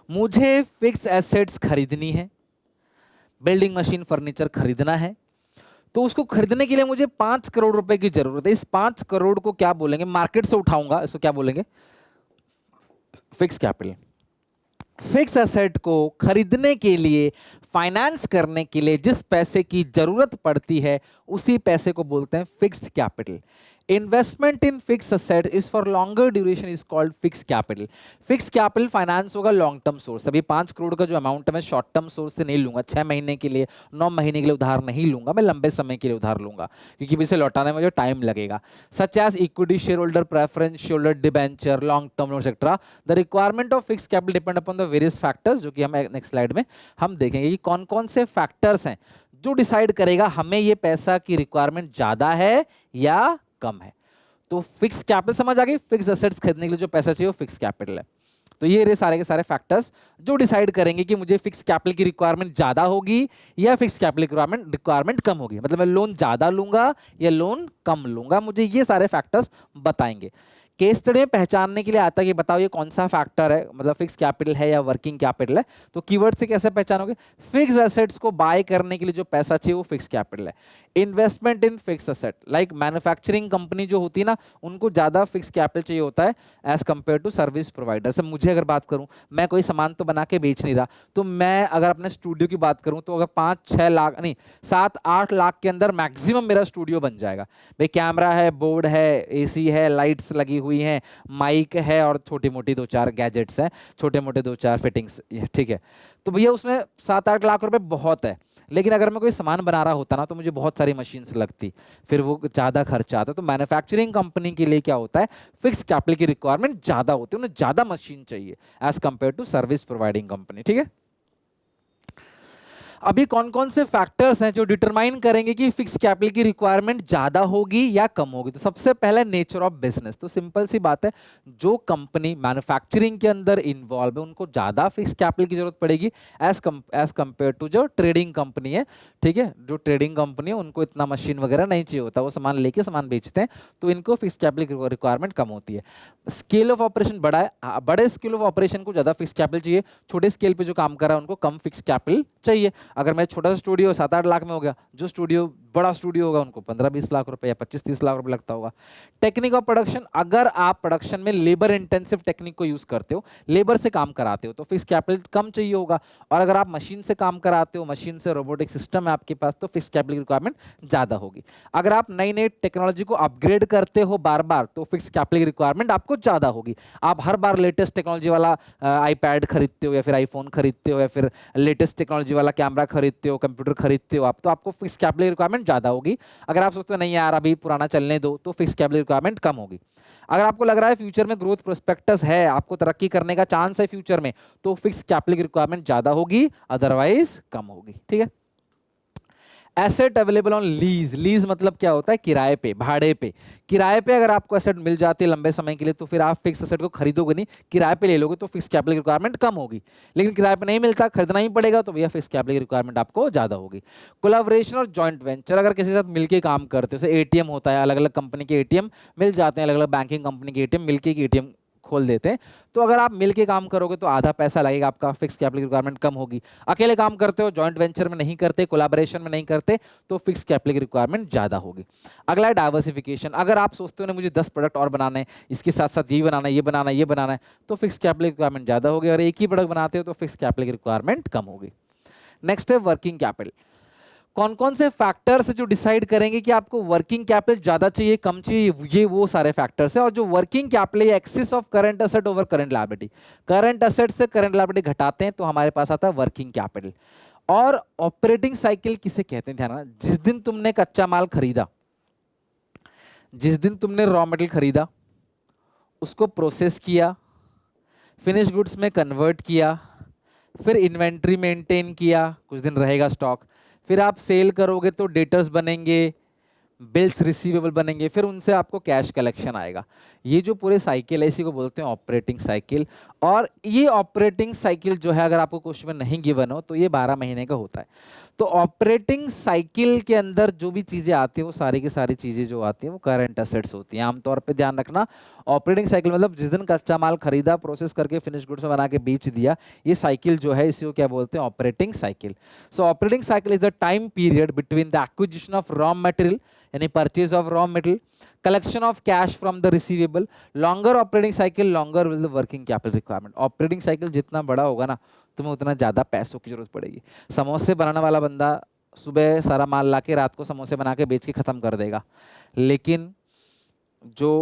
[SPEAKER 1] मुझे फिक्स एसेट्स खरीदनी है, बिल्डिंग मशीन फर्नीचर खरीदना है, तो उसको खरीदने के लिए मुझे 5 करोड़ रुपए की जरूरत है। इस 5 करोड़ को क्या बोलेंगे? मार्केट से उठाऊंगा, इसको क्या बोलेंगे? Fix capital. फिक्स एसेट को खरीदने के लिए, फाइनेंस करने के लिए जिस पैसे की जरूरत पड़ती है उसी पैसे को बोलते हैं fixed capital. Investment in fix asset is for longer duration is called fix capital. Fix capital finance होगा लॉन्ग टर्म सोर्स। अभी 5 करोड़ का जो अमाउंट है मैं शॉर्ट टर्म सोर्स से नहीं लूंगा, 6 महीने के लिए, 9 महीने के लिए उधार नहीं लूंगा, मैं लंबे समय के लिए उधार लूंगा, क्योंकि इसे लौटाने में मुझे टाइम लगेगा। Such as equity share holder preference, share holder debenture, long term loan etcetera. The requirement of fix capital depend upon the various factors, जो कि हम नेक्स्ट स्लाइड में हम देखेंगे कि कौन कौन से फैक्टर्स हैं जो डिसाइड करेगा हमें ये पैसा की रिक्वायरमेंट ज्यादा है या कम है। तो फिक्स कैपिटल समझ आ गई, फिक्स एसेट्स खरीदने के लिए जो पैसा चाहिए वो फिक्स कैपिटल है। तो ये रहे सारे के सारे फैक्टर्स जो डिसाइड करेंगे कि मुझे फिक्स कैपिटल की रिक्वायरमेंट ज्यादा होगी या फिक्स कैपिटल रिक्वायरमेंट कम होगी, मतलब मैं लोन ज्यादा लूंगा या लोन कम लूंगा, मुझे ये सारे फैक्टर्स बताएंगे। केस स्टडी में पहचानने के लिए आता है कि बताओ ये कौन सा फैक्टर है, मतलब फिक्स कैपिटल है या वर्किंग कैपिटल है। तो कीवर्ड से कैसे पहचानोगे? फिक्स एसेट्स को बाय करने के लिए जो पैसा चाहिए वो फिक्स कैपिटल है। Investment in fix asset, like manufacturing company जो होती है ना, उनको ज्यादा फिक्स कैपिटल चाहिए होता है as compare to service provider. से मुझे अगर बात करूं, मैं कोई सामान तो बना के बेच नहीं रहा, तो मैं अगर अपने स्टूडियो की बात करूं तो अगर 5-6 लाख नहीं 7-8 लाख के अंदर मैक्सिमम मेरा स्टूडियो बन जाएगा। भाई कैमरा है, बोर्ड है, एसी है, लाइट्स लगी हुई हैं, माइक है और छोटी मोटी 2-4 गैजेट्स हैं, छोटे मोटे 2-4 फिटिंग्स, ठीक है। तो भैया उसमें 7-8 लाख रुपए बहुत है। लेकिन अगर मैं कोई सामान बना रहा होता ना तो मुझे बहुत सारी मशीन्स लगती, फिर वो ज़्यादा खर्चा आता। तो मैन्युफैक्चरिंग कंपनी के लिए क्या होता है, फिक्स कैपिटल की रिक्वायरमेंट ज़्यादा होती है, उन्हें ज़्यादा मशीन चाहिए as compare to service providing company, ठीक है। अभी कौन कौन से फैक्टर्स हैं जो डिटरमाइन करेंगे कि फिक्स कैपिटल की रिक्वायरमेंट ज्यादा होगी या कम होगी? तो सबसे पहले नेचर ऑफ बिजनेस। तो सिंपल सी बात है, जो कंपनी मैन्युफैक्चरिंग के अंदर इन्वॉल्व है उनको ज्यादा फिक्स कैपिटल की जरूरत पड़ेगी एज कंपेयर टू जो ट्रेडिंग कंपनी है, ठीक है। जो ट्रेडिंग कंपनी है उनको इतना मशीन वगैरह नहीं चाहिए होता, वो सामान लेके सामान बेचते हैं, तो इनको फिक्स कैपिटल की रिक्वायरमेंट कम होती है। स्केल ऑफ ऑपरेशन बड़ा है, बड़े स्केल ऑफ ऑपरेशन को ज्यादा फिक्स कैपिटल चाहिए, छोटे स्केल पे जो काम कर रहा है उनको कम फिक्स कैपिटल चाहिए। अगर मैं छोटा सा स्टूडियो 7-8 लाख में हो गया, जो स्टूडियो बड़ा स्टूडियो होगा उनको 15-20 लाख रुपए या 25-30 लाख रुपए लगता होगा। टेक्निक ऑफ प्रोडक्शन, अगर आप प्रोडक्शन में लेबर इंटेंसिव टेक्निक को यूज करते हो, लेबर से काम कराते हो, तो फिक्स कैपिटल कम चाहिए होगा। और अगर आप मशीन से काम कराते हो, मशीन से रोबोटिक सिस्टम है आपके पास, तो फिक्स कैपिटल की रिक्वायरमेंट ज्यादा होगी। अगर आप नई नई टेक्नोलॉजी को अपग्रेड करते हो बार बार, तो फिक्स कैपिटल की रिक्वायरमेंट आपको ज्यादा होगी। आप हर बार लेटेस्ट टेक्नोलॉजी वाला आईपैड खरीदते हो या फिर आईफोन खरीदते हो या फिर लेटेस्ट टेक्नोलॉजी वाला कैमरा खरीदते हो, कंप्यूटर खरीदते हो आप, तो आपको फिक्स कैपिटल की रिक्वायरमेंट ज्यादा होगी। अगर आप सोचते हो नहीं यार अभी पुराना चलने दो, तो फिक्स कैपिटल रिक्वायरमेंट कम होगी। अगर आपको लग रहा है फ्यूचर में ग्रोथ प्रोस्पेक्टस है, आपको तरक्की करने का चांस है फ्यूचर में, तो फिक्स कैपिटल की रिक्वायरमेंट ज्यादा होगी, अदरवाइज कम होगी, ठीक है। Asset available on lease, lease मतलब क्या होता है? किराए पे, भाड़े पे। किराए पे अगर आपको एसेट मिल जाती है लंबे समय के लिए, तो फिर आप फिक्स एसेट को खरीदोगे नहीं, किराए पे ले लोगे, तो फिक्स कैपिटल की रिक्वायरमेंट कम होगी। लेकिन किराए पे नहीं मिलता, खरीदना ही पड़ेगा, तो भैया फिक्स कैपिटल की रिक्वायरमेंट आपको ज्यादा होगी। कोलैबोरेशन और जॉइंट वेंचर, अगर किसी के साथ मिलकर काम करते हो, जैसे एटीएम होता है, अलग अलग कंपनी के एटीएम मिल जाते हैं, अलग अलग बैंकिंग कंपनी के एटीएम मिलकर एटीएम खोल देते हैं, तो अगर आप मिलके काम करोगे तो आधा पैसा लगेगा आपका, फिक्स कैपिटल की रिक्वायरमेंट कम होगी। अकेले काम करते हो, जॉइंट वेंचर में नहीं करते, कोलैबोरेशन में नहीं करते, तो फिक्स कैपिटल की रिक्वायरमेंट ज्यादा होगी। अगला है डाइवर्सिफिकेशन। अगर आप सोचते हो ना मुझे 10 प्रोडक्ट और बनाने हैं, इसके साथ साथ ये बनाना है, ये बनाना है, ये बनाना है, तो फिक्स कैपिटल की रिक्वायरमेंट ज्यादा होगी। और एक ही प्रोडक्ट बनाते हो तो फिक्स कैपिटल की रिक्वायरमेंट कम होगी। नेक्स्ट है वर्किंग कैपिटल। कौन कौन से फैक्टर्स जो डिसाइड करेंगे कि आपको वर्किंग कैपिटल ज्यादा चाहिए कम चाहिए, ये वो सारे फैक्टर्स है। और जो वर्किंग कैपिटल है axis of current asset over current liability, current asset से करंट लायबिलिटी घटाते हैं तो हमारे पास आता है वर्किंग कैपिटल। और ऑपरेटिंग साइकिल किसे कहते हैं, ध्यान रखना, जिस दिन तुमने कच्चा माल खरीदा, जिस दिन तुमने रॉ मटेरियल खरीदा, उसको प्रोसेस किया, फिनिश गुड्स में कन्वर्ट किया, फिर इन्वेंट्री मेंटेन किया, कुछ दिन रहेगा स्टॉक, फिर आप सेल करोगे तो डेटर्स बनेंगे, बिल्स रिसीवेबल बनेंगे, फिर उनसे आपको कैश कलेक्शन आएगा। ये जो पूरे साइकिल है इसी को बोलते हैं ऑपरेटिंग साइकिल। और ये ऑपरेटिंग साइकिल जो है अगर आपको क्वेश्चन में नहीं गिवन हो तो ये 12 महीने का होता है। तो ऑपरेटिंग साइकिल के अंदर जो भी चीजें आती है वो सारी की सारी चीजें जो आती है वो करंट एसेट्स होती हैं। आमतौर पे ध्यान रखना, ऑपरेटिंग साइकिल मतलब जिस दिन कच्चा माल खरीदा, प्रोसेस करके फिनिश गुड्स में बना के बेच दिया, ये साइकिल जो है इसी को क्या बोलते हैं, operating cycle. So operating cycle is the time period between the acquisition of raw material यानी purchase of raw material, collection of cash from the receivable, longer operating cycle longer will the working capital requirement। operating cycle जितना बड़ा होगा ना तुम्हें उतना ज़्यादा पैसों की जरूरत पड़ेगी। समोसे बनाने वाला बंदा सुबह सारा माल लाके रात को समोसे बना के बेच के ख़त्म कर देगा, लेकिन जो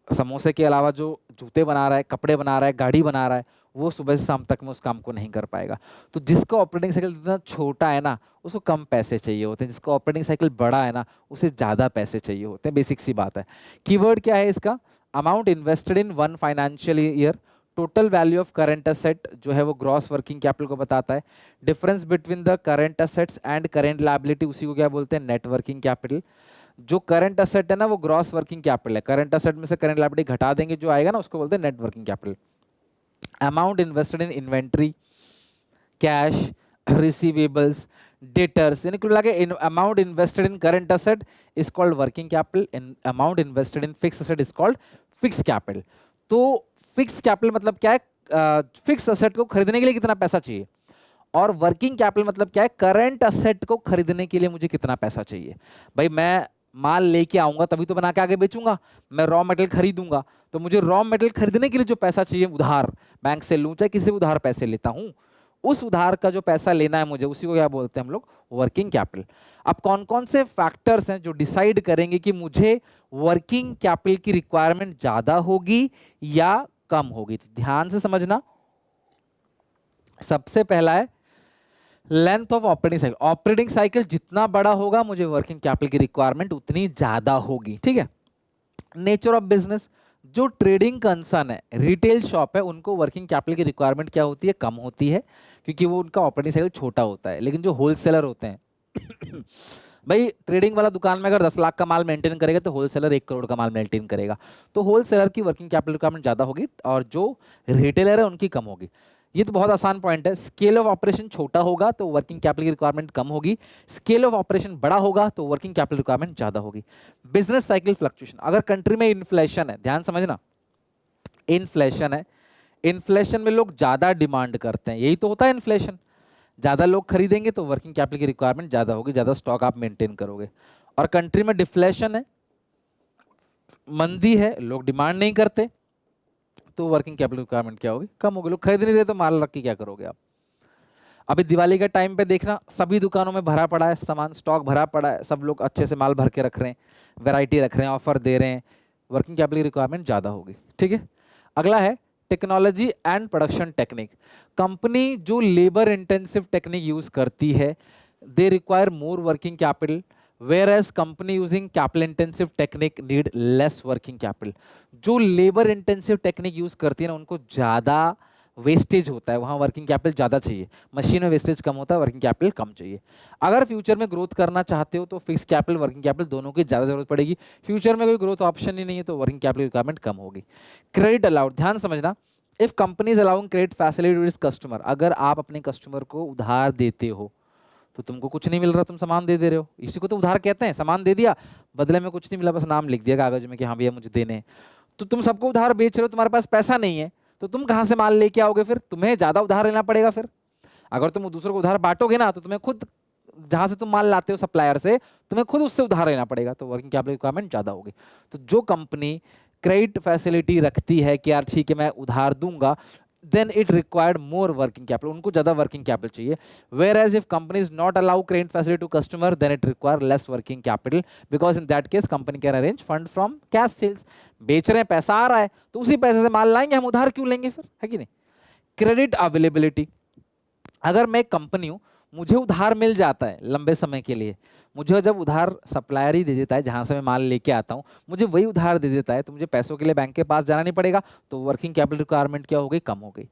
[SPEAKER 1] समोसे के अलावा जो जूते बना रहा है, कपड़े बना रहा है, गाड़ी बना रहा है, वो सुबह से शाम तक में उस काम को नहीं कर पाएगा। तो जिसका ऑपरेटिंग साइकिल जितना छोटा है ना उसको कम पैसे चाहिए होते हैं, जिसका ऑपरेटिंग साइकिल बड़ा है ना उसे ज़्यादा पैसे चाहिए होते हैं। बेसिक सी बात है। कीवर्ड क्या है इसका, amount invested in one financial year, total value of current asset जो है वो ग्रॉस वर्किंग कैपिटल को बताता है, difference between the current assets and current liability उसी को क्या बोलते हैं, नेट वर्किंग कैपिटल। जो करंट एसेट है ना वो ग्रॉस वर्किंग कैपिटल है, करंट एसेट में से करंट लायबिलिटी घटा देंगे जो आएगा ना उसको बोलते हैं net working capital. Amount invested in inventory, cash, receivables, debtors, यानी कुल मिला के amount invested in current asset is called working capital, in amount invested in fix asset is called fix capital. तो फिक्स कैपिटल मतलब क्या है, fix asset को खरीदने के लिए कितना पैसा चाहिए, और वर्किंग कैपिटल मतलब क्या है, करंट एसेट को खरीदने के लिए मुझे कितना पैसा चाहिए। भाई मैं माल लेके आऊंगा तभी तो बना के आगे बेचूंगा, मैं रॉ मटेरियल खरीदूंगा तो मुझे रॉ मटेरियल खरीदने के लिए जो पैसा चाहिए उधार बैंक से लूं चाहे किसी से उधार पैसे लेता हूं, उस उधार का जो पैसा लेना है मुझे उसी को क्या बोलते हैं हम लोग, वर्किंग कैपिटल। अब कौन कौन से फैक्टर्स हैं जो डिसाइड करेंगे कि मुझे वर्किंग कैपिटल की रिक्वायरमेंट ज्यादा होगी या कम होगी, ध्यान से समझना। सबसे पहला है length of operating cycle. Operating cycle जितना बड़ा होगा मुझे वर्किंग कैपिटल की रिक्वायरमेंट उतनी ज्यादा होगी, ठीक है। नेचर ऑफ बिजनेस, जो ट्रेडिंग कंसर्न है, रिटेल शॉप है, उनको वर्किंग कैपिटल की रिक्वायरमेंट क्या होती है, कम होती है, क्योंकि वो उनका ऑपरेटिंग साइकिल छोटा होता है। लेकिन जो होलसेलर होते हैं भाई ट्रेडिंग वाला दुकान में अगर 10 लाख का माल मेंटेन करेगा तो होलसेलर 1 करोड़ का माल मेंटेन करेगा, तो होलसेलर की वर्किंग कैपिटल रिक्वायरमेंट ज्यादा होगी और जो रिटेलर है उनकी कम होगी। ये तो बहुत आसान पॉइंट है। स्केल ऑफ ऑपरेशन छोटा होगा तो वर्किंग कैपिटल की रिक्वायरमेंट कम होगी, स्केल ऑफ ऑपरेशन बड़ा होगा तो वर्किंग कैपिटल रिक्वायरमेंट ज्यादा होगी। बिजनेस साइकिल फ्लक्चुएशन, अगर कंट्री में इन्फ्लेशन है, ध्यान समझना, इन्फ्लेशन है, इन्फ्लेशन में लोग ज्यादा डिमांड करते हैं, यही तो होता है इन्फ्लेशन, ज्यादा लोग खरीदेंगे तो वर्किंग कैपिटल की रिक्वायरमेंट ज्यादा होगी, ज्यादा स्टॉक आप मेंटेन करोगे। और कंट्री में डिफ्लेशन है, मंदी है, लोग डिमांड नहीं करते तो वर्किंग कैपिटल रिक्वायरमेंट क्या होगी, कम होगी। लोग खरीद नहीं रहे तो माल रख के क्या करोगे आप। अभी दिवाली के टाइम पे देखना सभी दुकानों में भरा पड़ा है सामान, स्टॉक भरा पड़ा है, सब लोग अच्छे से माल भर के रख रहे हैं, वैरायटी रख रहे हैं, ऑफर दे रहे हैं, वर्किंग कैपिटल रिक्वायरमेंट ज़्यादा होगी, ठीक है। अगला है technology and production technique. Company जो लेबर इंटेंसिव टेक्निक यूज करती है they require more working capital, whereas company using capital intensive technique need less working capital। जो लेबर इंटेंसिव टेक्निक यूज करती है ना उनको ज्यादा वेस्टेज होता है, वहाँ वर्किंग कैपिटल ज़्यादा चाहिए, मशीन में वेस्टेज कम होता है, वर्किंग कैपिटल कम चाहिए। अगर फ्यूचर में ग्रोथ करना चाहते हो तो फिक्स कैपिटल वर्किंग कैपिटल दोनों की ज़्यादा जरूरत पड़ेगी, फ्यूचर में कोई ग्रोथ ऑप्शन ही नहीं है तो वर्किंग कैपिटल रिक्वायरमेंट कम होगी। क्रेडिट अलाउड, ध्यान समझना, if companies allowing credit facility customer, अगर आप अपने कस्टमर को उधार देते हो तो तुमको कुछ नहीं मिल रहा, तुम सामान दे दे रहे हो, इसी को तो उधार कहते हैं। सामान दे दिया, बदले में कुछ नहीं मिला, बस नाम लिख दिया कागज में कि हाँ भैया मुझे देने हैं, तो तुम सबको उधार बेच रहे हो, तुम्हारे पास पैसा नहीं है तो तुम कहाँ से माल लेके आओगे, फिर तुम्हें ज़्यादा उधार लेना पड़ेगा। फिर अगर तुम दूसरों को उधार बांटोगे ना तो तुम्हें खुद जहाँ से तुम माल लाते हो सप्लायर से, तुम्हें खुद उससे उधार लेना पड़ेगा, तो वर्किंग कैपिटल रिक्वायरमेंट ज़्यादा होगी। तो जो कंपनी क्रेडिट फैसिलिटी रखती है कि यार ठीक है मैं उधार दूंगा, then it required more working capital, उनको ज़्यादा working capital चाहिए. Whereas if company is not allow credit facility to customer, then it require less working capital, because in that case company can arrange fund from cash sales. बेच रहे हैं, पैसा आ रहा है, तो उसी पैसे से माल लाएंगे, हम उधार क्यों लेंगे फिर, है कि नहीं. क्रेडिट अवेलेबिलिटी, अगर मैं एक कंपनी हूँ, मुझे उधार मिल जाता है लंबे समय के लिए, मुझे जब उधार सप्लायर ही दे देता है, जहाँ से मैं माल लेके आता हूँ मुझे वही उधार दे देता है, तो मुझे पैसों के लिए बैंक के पास जाना नहीं पड़ेगा, तो वर्किंग कैपिटल रिक्वायरमेंट क्या हो गई, कम हो गई.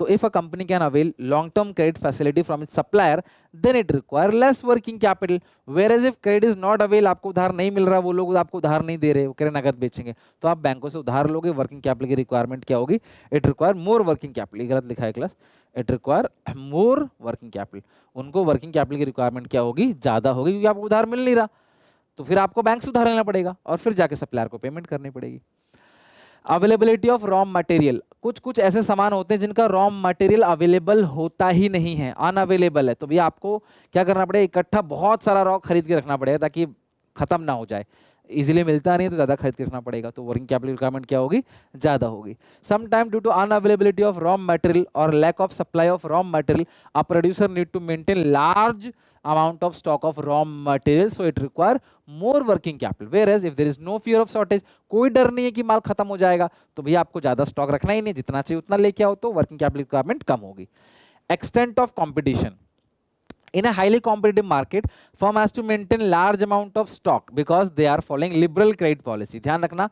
[SPEAKER 1] तो if a company can avail long term credit facility from its supplier, then it require less working capital. Whereas if credit is not avail, आपको उधार नहीं मिल रहा, वो लोग आपको उधार नहीं दे रहे, वो कह रहे नगद बेचेंगे, तो आप बैंकों से उधार लोगे, वर्किंग कैपिटल की रिक्वायरमेंट क्या होगी, it require more working capital. गलत लिखा है class, it require more working capital. उनको वर्किंग कैपिटल की रिक्वायरमेंट क्या होगी, ज़्यादा होगी, क्योंकि आपको उधार मिल नहीं रहा, तो फिर आपको बैंक से उधार लेना पड़ेगा और फिर जाके सप्लायर को पेमेंट करनी पड़ेगी. अवेलेबिलिटी ऑफ रॉ मटेरियल, कुछ कुछ ऐसे सामान होते हैं जिनका रॉ मटेरियल अवेलेबल होता ही नहीं है, अनअवेलेबल है, तो भैया आपको क्या करना पड़ेगा, इकट्ठा बहुत सारा रॉ खरीद के रखना पड़ेगा ताकि खत्म ना हो जाए. इजीली मिलता नहीं है तो ज़्यादा खरीद के रखना पड़ेगा, तो वर्किंग कैपिटल रिक्वायरमेंट क्या होगी, ज़्यादा होगी. Some time due to unavailability of raw material और lack of supply of raw material, a producer need to maintain large amount of stock of raw material, so it require more working capital. Whereas if there is no fear of shortage, कोई डर नहीं है कि माल खत्म हो जाएगा, तो भैया आपको ज़्यादा स्टॉक रखना ही नहीं, जितना चाहिए उतना लेके आओ, तो वर्किंग कैपिटल रिक्वायरमेंट कम होगी. Extent of competition, in a highly competitive market, firm has to maintain large amount of stock because they are following liberal credit policy. ध्यान रखना,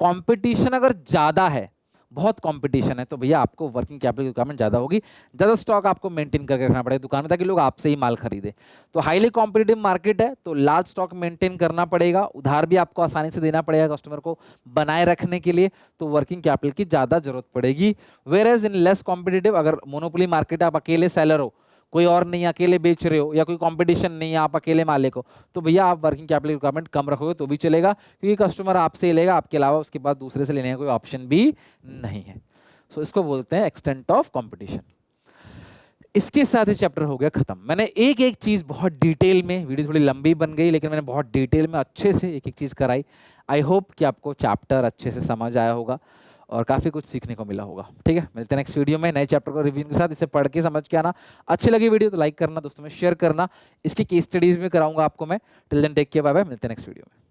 [SPEAKER 1] कंपटीशन अगर ज़्यादा है, बहुत कंपटीशन है, तो भैया आपको वर्किंग कैपिटल रिक्वायरमेंट ज़्यादा होगी, ज़्यादा स्टॉक आपको मेंटेन करके रखना पड़ेगा दुकान में ताकि लोग आपसे ही माल खरीदे. तो हाईली कॉम्पिटिटिव मार्केट है, तो लार्ज स्टॉक मेंटेन करना पड़ेगा, उधार भी आपको आसानी से देना पड़ेगा कस्टमर को बनाए रखने के लिए, तो वर्किंग कैपिटल की ज़्यादा जरूरत पड़ेगी. Whereas in less competitive, अगर मोनोपोली मार्केट है, आप अकेले सेलर हो, कोई और नहीं, अकेले बेच रहे हो, या कोई कंपटीशन नहीं है, आप अकेले मालिक हो, तो भैया आप वर्किंग कैपिटल रिक्वायरमेंट कम रखोगे तो भी चलेगा, क्योंकि कस्टमर आपसे लेगा, आपके अलावा उसके बाद दूसरे से लेने का कोई ऑप्शन भी नहीं है. सो इसको बोलते हैं एक्सटेंट ऑफ कंपटीशन. इसके साथ ही चैप्टर हो गया खत्म. मैंने एक एक चीज बहुत डिटेल में, वीडियो थोड़ी लंबी बन गई लेकिन मैंने बहुत डिटेल में अच्छे से एक एक चीज कराई. आई होप कि आपको चैप्टर अच्छे से समझ आया होगा और काफ़ी कुछ सीखने को मिला होगा. ठीक है, मिलते हैं नेक्स्ट वीडियो में नए चैप्टर को रिव्यू के साथ. इसे पढ़ के समझ के आना. अच्छी लगी वीडियो तो लाइक करना, दोस्तों में शेयर करना. इसकी केस स्टडीज में कराऊंगा आपको मैं. Till then take care, bye bye, मिलते हैं नेक्स्ट वीडियो में.